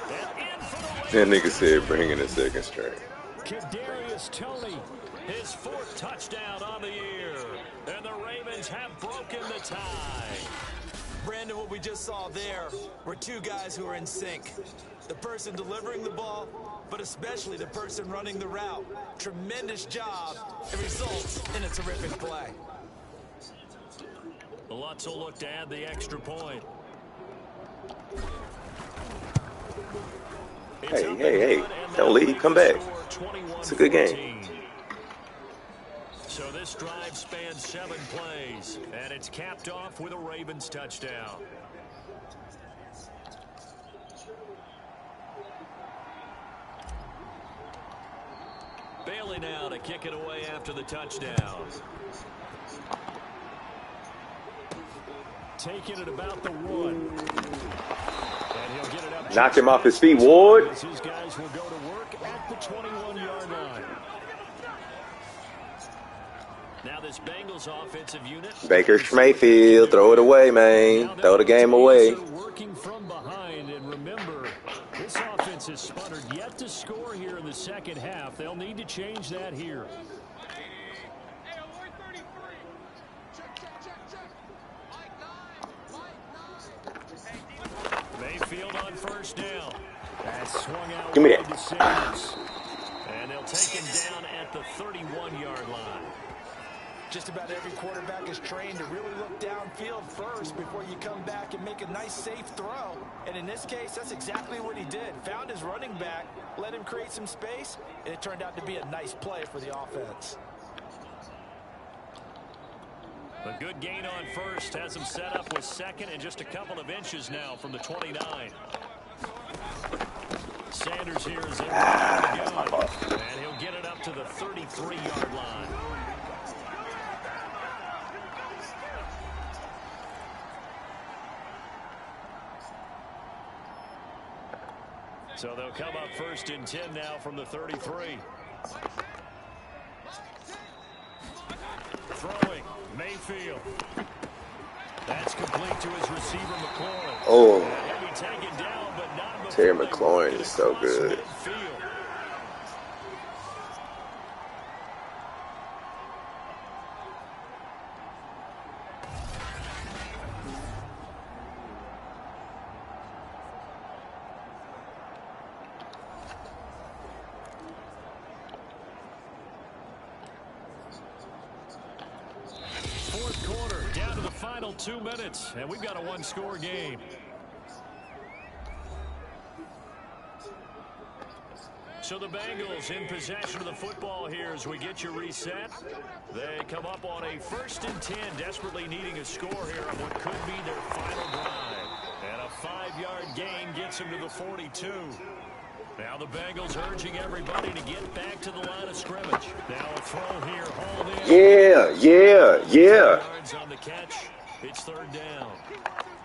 And in for the That nigga said bring in a second string. Kadarius Toney. his 4th touchdown on the year. And the Ravens have broken the tie. Brandon, what we just saw there were 2 guys who are in sync. The person delivering the ball, but especially the person running the route. Tremendous job. It results in a terrific play. Lutz will look to add the extra point. Hey. Don't leave. Come back. It's a good game. So this drive spans 7 plays, and it's capped off with a Ravens touchdown. Bailey now to kick it away after the touchdown. Taking it about the 1. And he'll get it up. Knocked him off his feet, Ward. His guys will go to work at the 21-yard line. Now this Bengals offensive unit. Baker Mayfield, throw it away, man. Throw the game away. Working from behind, and remember, this offense is sputtered yet to score here in the second half. They'll need to change that here. Mayfield on first down. That's swung out. Give me that. And they'll take him down at the 31-yard line. Just about every quarterback is trained to really look downfield first before you come back and make a nice, safe throw. And in this case, that's exactly what he did. Found his running back, let him create some space, and it turned out to be a nice play for the offense. A good gain on first has him set up with second and just a couple of inches now from the 29. Sanders here is in. And he'll get it up to the 33-yard line. So they'll come up first and 10 now from the 33. Throwing, Mayfield. That's complete to his receiver, McLaurin. Oh, He'll be taken down, but not Terry McLaurin is so good. Fourth quarter, down to the final 2 minutes, and we've got a one-score game. So the Bengals in possession of the football here as we get you reset. They come up on a 1st and 10, desperately needing a score here on what could be their final drive. And a 5-yard gain gets them to the 42. Now the Bengals urging everybody to get back to the line of scrimmage. Now a throw here, hauled in. Yeah. Yards on the catch. It's 3rd down.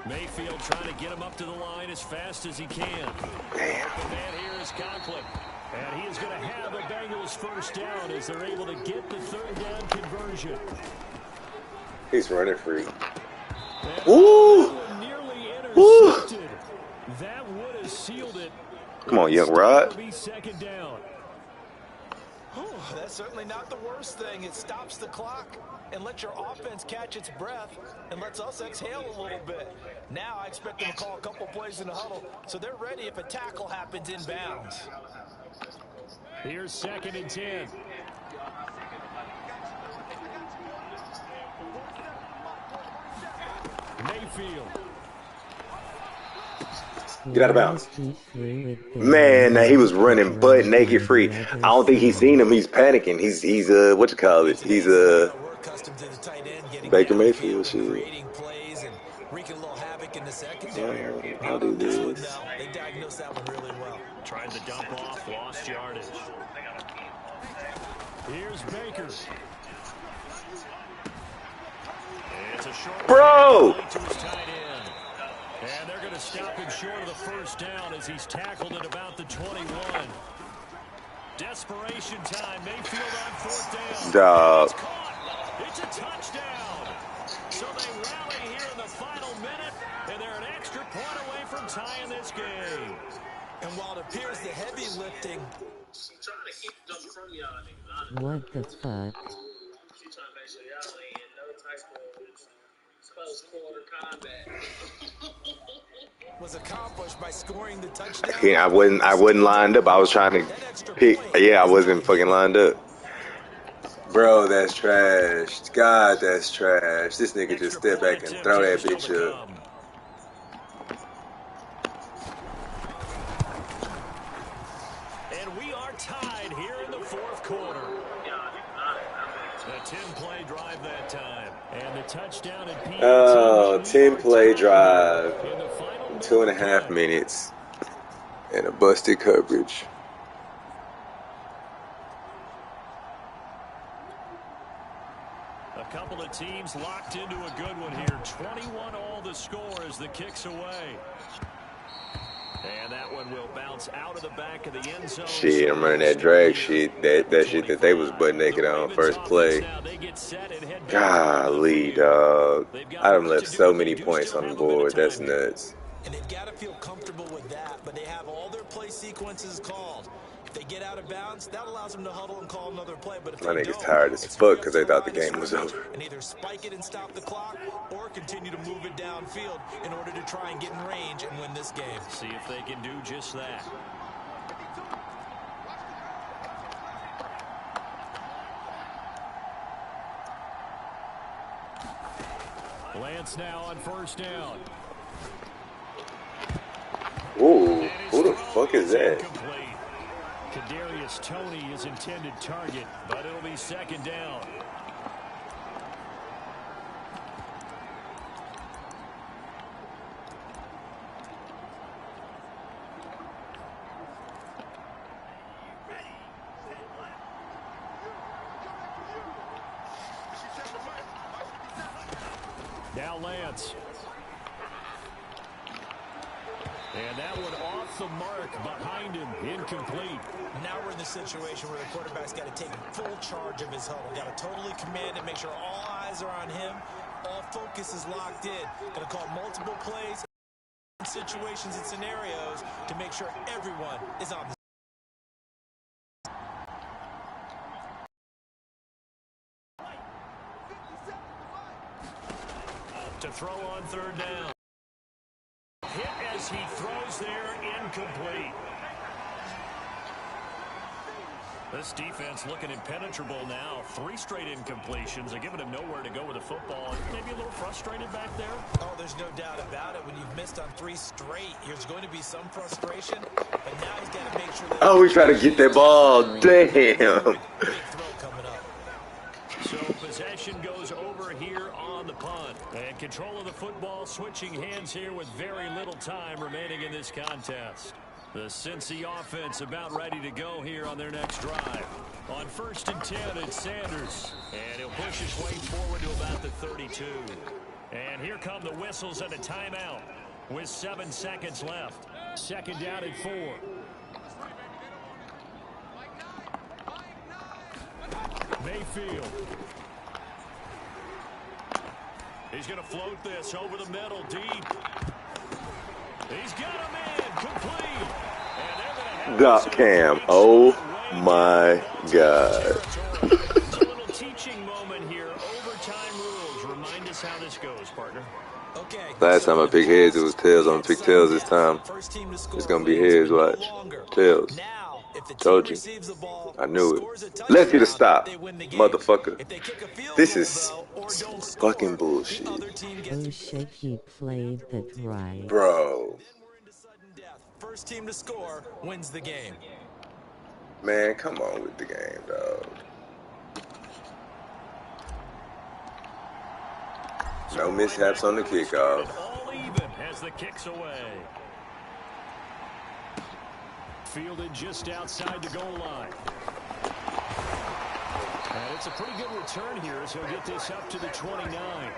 Mayfield trying to get him up to the line as fast as he can. Damn. The man here is Conklin. And he is going to have a Bengals 1st down as they're able to get the 3rd down conversion. He's running free. Ooh! Nearly intercepted. That would have sealed it. Come on, young Rod. Be 2nd down. That's certainly not the worst thing. It stops the clock and lets your offense catch its breath and lets us exhale a little bit. Now I expect them to call a couple plays in the huddle so they're ready if a tackle happens inbounds. Here's 2nd and 10. Mayfield. Get out of bounds. Man, he was running butt naked free. I don't think he's seen him. He's panicking. He's what you call it? He's Baker Mayfield shit. I'll do this. They diagnosed that one really well. Tried to dump off, lost yardage. Here's Baker. It's a short Bro! to his tight end. And they're going to stop him short of the 1st down as he's tackled at about the 21. Desperation time. Mayfield on 4th down. Dog. It's a touchdown. So they rally here in the final minute, and they're an extra point away from tying this game. And while it appears the heavy lifting. What the fuck? Was accomplished by scoring the touchdown. Yeah, I wasn't lined up. I was trying to pick. Yeah, I wasn't fucking lined up. Bro, that's trash. God, that's trash. This nigga just step back and throw that bitch up. touchdown at PAT. 10-play drive, 2.5 minutes, and a busted coverage. A couple of teams locked into a good one here. 21 all the score as the kick's away. And that one will bounce out of the back of the end zone. Shit, I'm running that drag shit, that shit that they was butt naked on first play. Golly, dog. I done left so many points on the board. That's nuts. And they've got to feel comfortable with that, but they have all their play sequences called. If they get out of bounds, that allows them to huddle and call another play. But if my they niggas don't, tired as fuck because they thought the game was over. And either spike it and stop the clock, or continue to move it downfield in order to try and get in range and win this game. See if they can do just that. Lance now on first down. Ooh, who the fuck is that? Kadarius Toney is intended target, but it'll be second down. Now Lance. And that one off the mark behind him, incomplete. Now we're in the situation where the quarterback's got to take full charge of his huddle. Got to totally command it, make sure all eyes are on him. All focus is locked in. Got to call multiple plays, situations and scenarios to make sure everyone is on the to throw on third down. Hit as he throws there, incomplete. This defense looking impenetrable now. 3 straight incompletions. They're giving him nowhere to go with the football. Maybe a little frustrated back there. Oh, there's no doubt about it. When you've missed on 3 straight, there's going to be some frustration. But now he's got to make sure that... Oh, we try to get that ball. Damn. Big throw coming up. So possession goes over here on the punt. And control of the football switching hands here with very little time remaining in this contest. The Cincy offense about ready to go here on their next drive. On 1st and 10, it's Sanders. And he'll push his way forward to about the 32. And here come the whistles and a timeout with 7 seconds left. Second down and 4. Mayfield. He's going to float this over the middle deep. He's got him in, complete. And Doc Cam, oh my God. It's a little teaching moment here. Overtime rules. Remind us how this goes, partner. Okay. Last time I picked heads, it was tails. I'm going to pick tails this time. It's going to be heads, watch. Tails. Told you. I knew it. Let's get a stop, motherfucker. This is fucking bullshit. Bullshit, he played that right. Bro. First team to score wins the game. Man, come on with the game, dog. No mishaps on the kickoff. All even as the kick's away. Fielded just outside the goal line. And it's a pretty good return here as he'll get this up to the 29.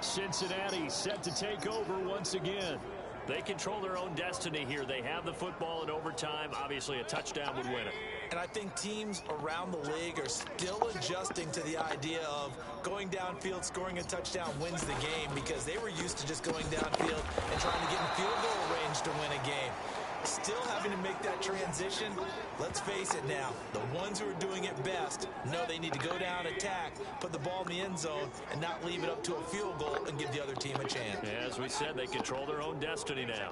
Cincinnati set to take over once again. They control their own destiny here. They have the football in overtime. Obviously, a touchdown would win it. And I think teams around the league are still adjusting to the idea of going downfield, scoring a touchdown wins the game, because they were used to just going downfield and trying to get in field goal range to win a game. Still having to make that transition. Let's face it now, the ones who are doing it best know they need to go down, attack, put the ball in the end zone, and not leave it up to a field goal and give the other team a chance. As we said, they control their own destiny now.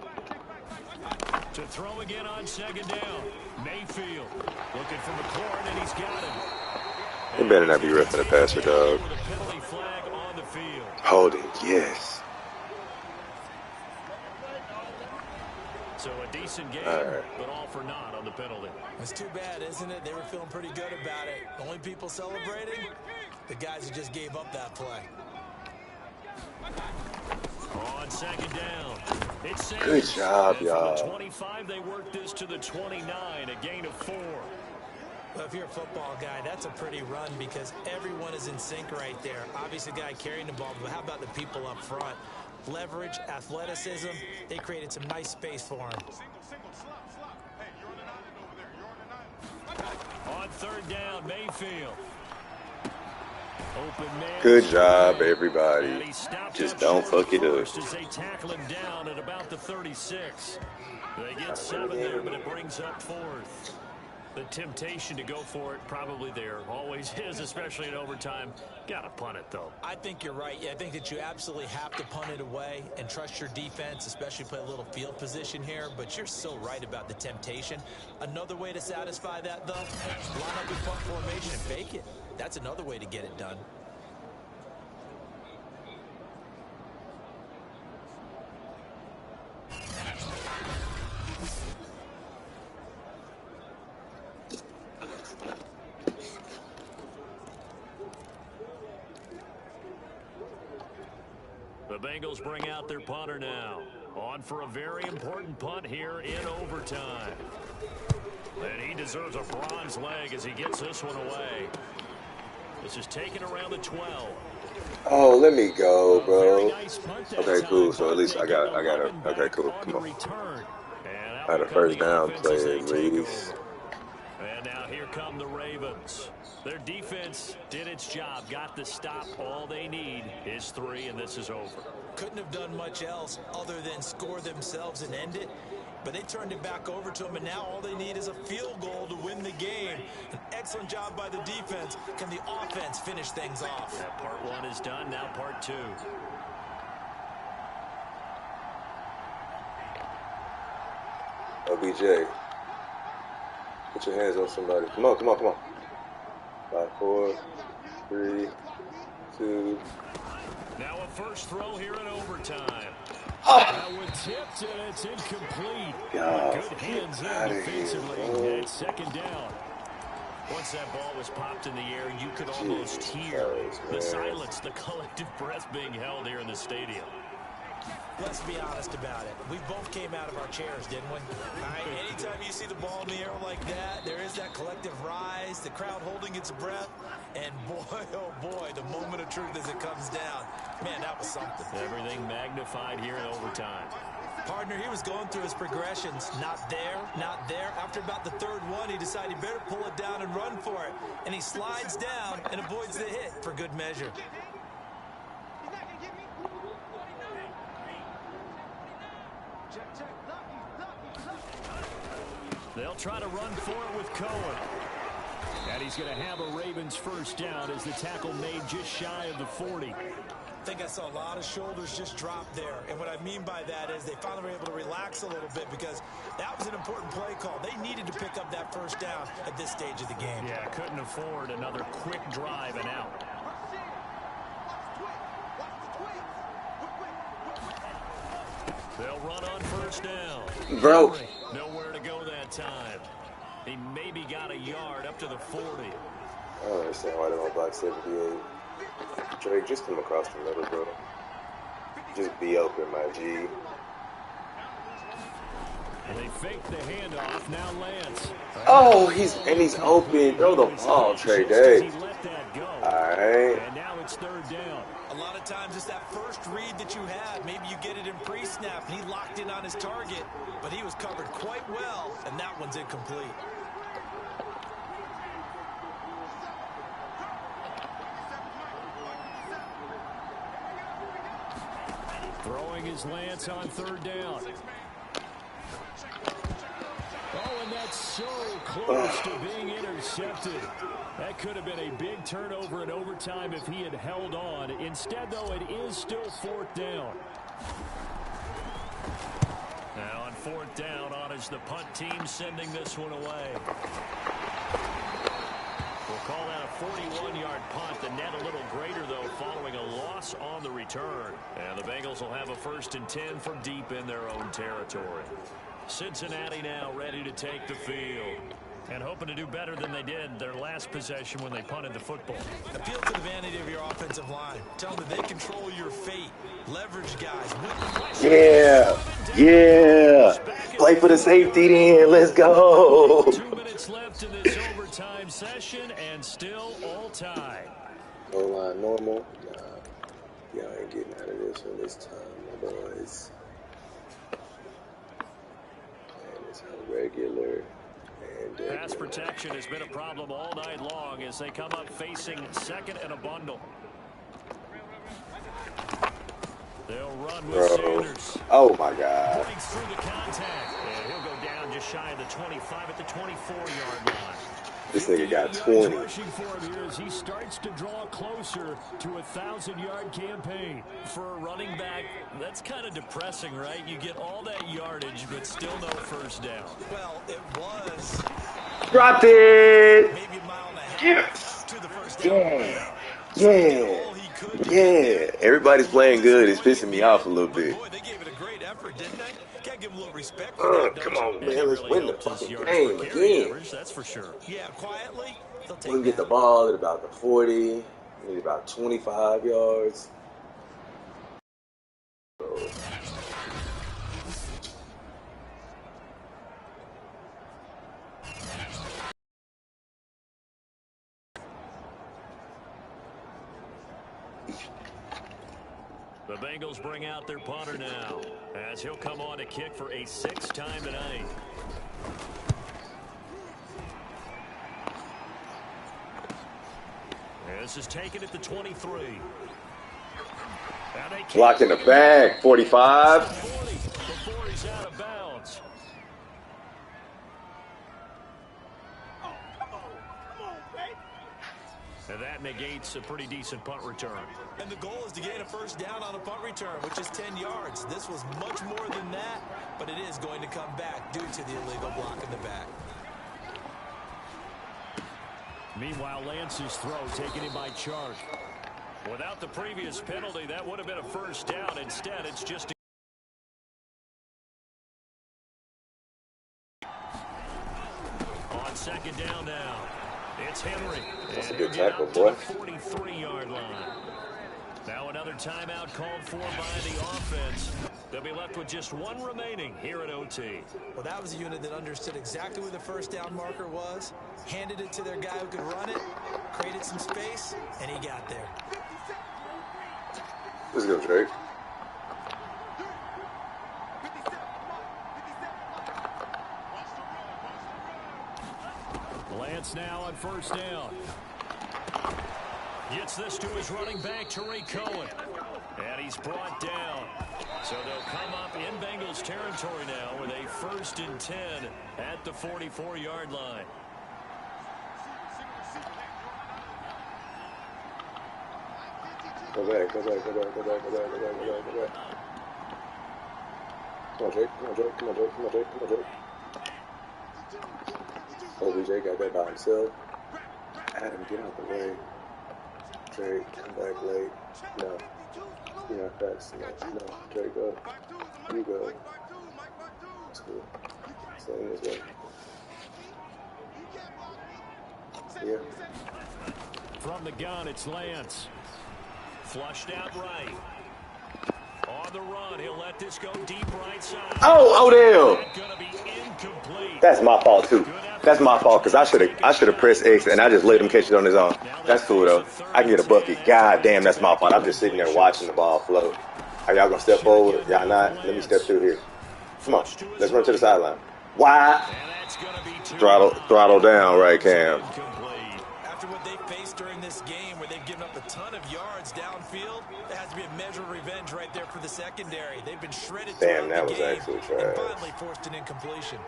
To throw again on second down. Mayfield looking for McLaurin, and he's got him. It better not be roughing the passer, dog. With a penalty flag on the field. Holding, yes. So a decent decent game, but all for naught on the penalty. It's too bad, isn't it? They were feeling pretty good about it. The only people celebrating, the guys who just gave up that play. On second down, it's Good job, y'all. From the 25, they work this to the 29, a gain of 4. Well, if you're a football guy, that's a pretty run because everyone is in sync right there. Obviously, the guy carrying the ball, but how about the people up front? Leverage, athleticism, they created some nice space for him. On third down, Mayfield. Open man. Good job, everybody. Just don't fuck it up. As they tackle him down at about the 36. They get 7 there, but it brings up 4th. The temptation to go for it probably there always is, especially in overtime. Got to punt it, though. I think you're right. Yeah, I think that you absolutely have to punt it away and trust your defense, especially play a little field position here. But you're so right about the temptation. Another way to satisfy that, though, line up in punt formation and fake it. That's another way to get it done. The Bengals bring out their punter now. On for a very important punt here in overtime. And he deserves a bronze leg as he gets this one away. This is taken around the 12. Oh, let me go, bro. Nice Okay, cool. So at least I got it. Okay, cool. Come on. I had a first down play, at least. And now here come the Ravens. Their defense did its job, got the stop. All they need is 3, and this is over. Couldn't have done much else other than score themselves and end it. But they turned it back over to them, and now all they need is a field goal to win the game. An excellent job by the defense. Can the offense finish things off? That part 1 is done, now part 2. OBJ, put your hands on somebody. Come on, come on, come on. 5, 4, 3, 2. Now a first throw here in overtime. That one tipped and it's incomplete. God, Good hands in defensively. And second down. Once that ball was popped in the air, you could almost hear the silence, the collective breath being held here in the stadium. Let's be honest about it. We both came out of our chairs, didn't we? All right, anytime you see the ball in the air like that, there is that collective rise, the crowd holding its breath, and boy, oh boy, the moment of truth as it comes down. Man, that was something. Everything magnified here in overtime. Partner, he was going through his progressions. Not there, not there. After about the third one, he decided he better pull it down and run for it. And he slides down and avoids the hit for good measure. They'll try to run for it with Cohen. And he's going to have a Ravens first down as the tackle made just shy of the 40. I think I saw a lot of shoulders just drop there. And what I mean by that is they finally were able to relax a little bit because that was an important play call. They needed to pick up that first down at this stage of the game. Yeah, couldn't afford another quick drive and out. They'll run on first down. Bro. Nowhere to go that time. He maybe got a yard up to the 40. I don't understand why they don't block 78. Drake, just come across the middle, bro. Just be open, my G. They fake the handoff. Now Lance. Oh, he's open. Throw the ball, Trey Day. He let that go. All right. And now it's third down. A lot of times it's that first read that you have. Maybe you get it in pre-snap, and he locked in on his target, but he was covered quite well, and that one's incomplete. Throwing his Lance on third down. Oh, and that's so close to being intercepted. That could have been a big turnover in overtime if he had held on. Instead, though, it is still fourth down. Now on fourth down, on is the punt team sending this one away. We'll call that a 41-yard punt. The net a little greater, though, following a loss on the return. And the Bengals will have a 1st and 10 from deep in their own territory. Cincinnati now ready to take the field. And hoping to do better than they did their last possession when they punted the football. Appeal to the vanity of your offensive line. Tell them that they control your fate. Leverage guys. Yeah. Yeah. Play for the safety then. Let's go. 2 minutes left in this overtime session and still all tied. Goal line normal. Nah. Y'all ain't getting out of this one this time, my boys. And it's regular. Pass protection has been a problem all night long as they come up facing second and a bundle. They'll run with Sanders. Oh, my God. Breaks through the contact. And he'll go down just shy of the 25 at the 24-yard line. This nigga got 20. Rushing for him here as he starts to draw closer to a 1,000-yard campaign. For a running back, that's kind of depressing, right? You get all that yardage, but still no first down. Well, it was. Dropped it. Maybe a mile and a half to the first down. Yeah. Everybody's playing good. It's pissing me off a little bit. Boy, they gave it a great effort, didn't they? Gotta give them a little respect for that. Come on, man. Let's Really win the helped his fucking yards game per carry again. average, that's for sure. Yeah, quietly, they'll take We can get the ball at about the 40. We need about 25 yards. The Bengals bring out their punter now as he'll come on to kick for a 6th time tonight. This is taken at the 23. Blocked in the bag. 45. Before he's out of bounds. And that negates a pretty decent punt return. And the goal is to gain a first down on a punt return, which is 10 yards. This was much more than that, but it is going to come back due to the illegal block in the back. Meanwhile, Lance's throw taken in by Chark. Without the previous penalty, that would have been a first down. Instead, it's just on second down now. It's Henry. That's a good tackle, boy. 43-yard line. Now another timeout called for by the offense. They'll be left with just one remaining here at OT. Well, that was a unit that understood exactly where the first down marker was, handed it to their guy who could run it, created some space, and he got there. Let's go, Drake. Lance now on first down. Gets this to his running back, Tariq Cohen. And he's brought down. So they'll come up in Bengals territory now with a 1st and 10 at the 44-yard line. Go back. Come on, Drake. OBJ got that by himself. Adam, get out the way. Drake, come back late. No. You're not fast enough. No. Drake, go. You go. That's cool. Same as well. Yeah. From the gun, it's Lance. Flushed out right. On the run, he'll let this go deep right side. Oh, Odell! Gonna be incomplete. That's my fault too. That's my fault because I should have pressed X and I just let him catch it on his own. That's cool though. I can get a bucket. God damn, that's my fault. I'm just sitting there watching the ball float. Are y'all gonna step forward? Y'all not? Let me step through here. Come on, let's run to the sideline. Why? Throttle down, right, Cam? After what they faced during this game, where they've given up a ton of yards downfield, there has to be a measure of revenge right there for the secondary. They've been shredded. Damn, that the was game actually and trash. finally forced an incompletion.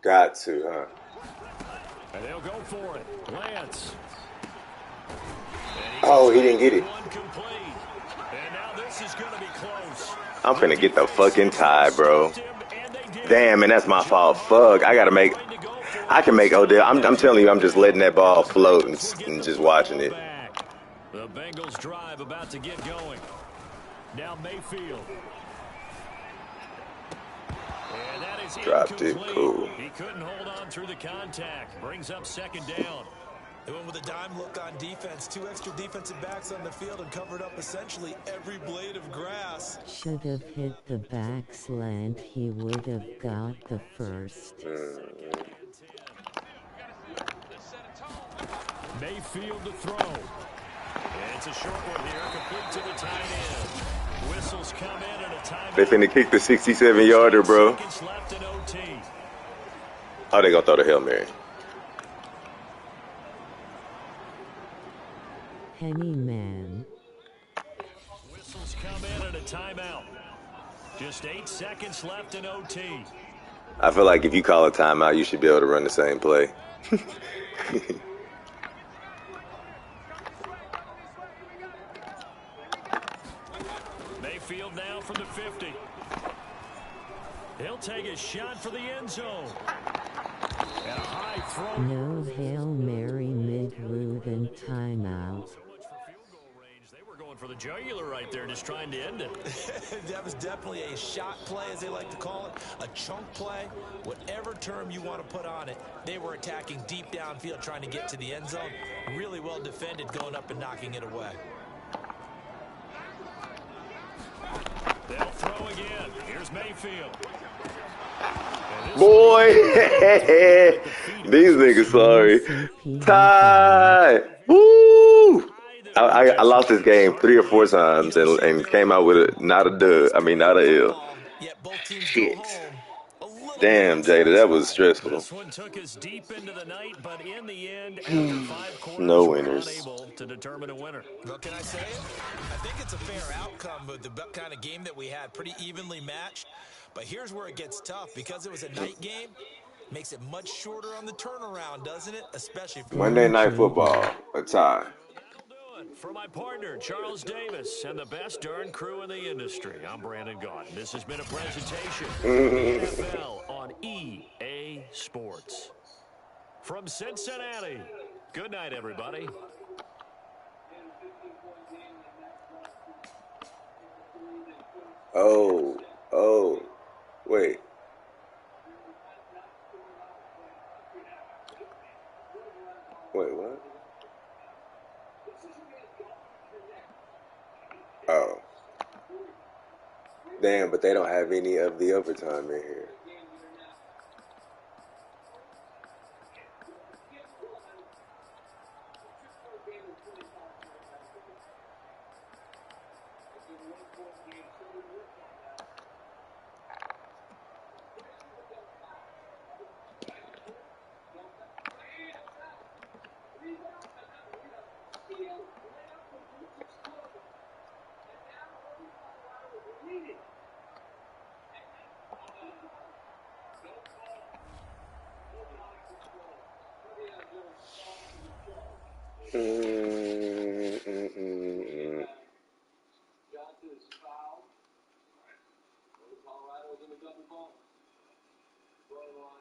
Got to, huh? And they'll go for it. Lance. Oh, he didn't get it. And now this is going to be close. I'm finna get the fucking tie, bro. And they Damn, man, that's my fault. Fuck, I can make Odell. I'm telling you, I'm just letting that ball float and just watching it. The Bengals drive about to get going. Now Mayfield. And that is Dropped it. incomplete. Cool. He couldn't hold on through the contact. Brings up second down. They went with a dime look on defense. 2 extra defensive backs on the field and covered up essentially every blade of grass. Should have hit the back slant. He would have got the first. Mayfield to throw. And it's a short one here, complete to the tight end. Whistles come in and a timeout. They finna kick the 67-yarder, bro. Seconds left in OT. Oh, they gonna throw the Hail Mary. Henny man. Whistles come in and a timeout. Just 8 seconds left in OT. I feel like if you call a timeout, you should be able to run the same play. Mayfield now from the 50. He'll take a shot for the end zone. And a high throw. No Hail Mary mid-route and timeout. So much for field goal range. They were going for the jugular right there, just trying to end it. That was definitely a shot play, as they like to call it, a chunk play, whatever term you want to put on it. They were attacking deep downfield, trying to get to the end zone. Really well defended, going up and knocking it away. They'll throw again. Here's Mayfield. Boy, these niggas sorry. Tie. Woo! I lost this game 3 or 4 times and came out with not a dub. I mean, not a L. Shit. Damn, Jada, that was stressful. This one took us deep into the night, but in the end, after 5 quarters, No we were winners. unable to determine a winner. Well, can I say it? I think it's a fair outcome with the kind of game that we had, pretty evenly matched. But here's where it gets tough. Because it was a night game, makes it much shorter on the turnaround, doesn't it? Especially for Monday Night Football, a tie. That'll do it. For my partner, Charles Davis, and the best darn crew in the industry, I'm Brandon Gaunt. This has been a presentation of the NFL on EA Sports. From Cincinnati, good night, everybody. Oh, wait. Wait, what? Oh. Damn, but they don't have any of the overtime in here. Johnson's foul. Colorado's in the double ball. Going on.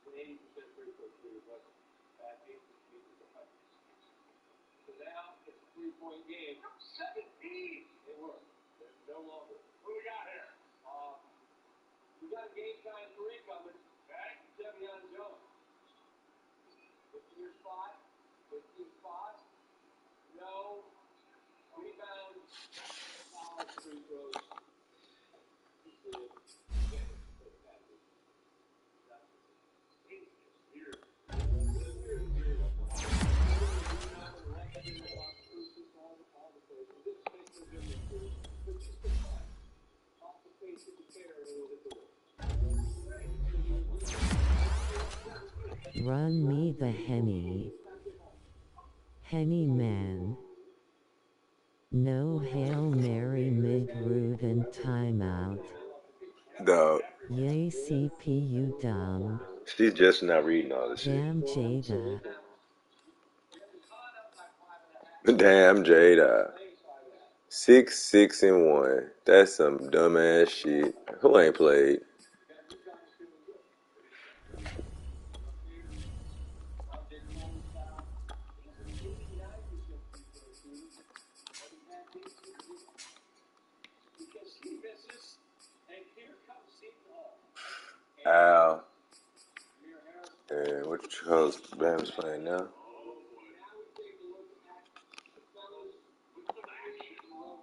An 80% free throw shooter, but at 8 meters of height. So now it's a 3-point game. 17! They were. They're no longer. What do we got here? We got a game time 3 coming. Okay. Devion Jones. 15-year spot. 15 spots. No. Rebound. Foul. Free throws. Run me the Henny. Henny man. No Hail Mary mid-route and timeout. Dog. Yay CPU dumb. She's just not reading all this shit. Damn Jada. Damn, Jada. 6-6-1. That's some dumbass shit. Who ain't played? Al. And what you call Bam's playing now?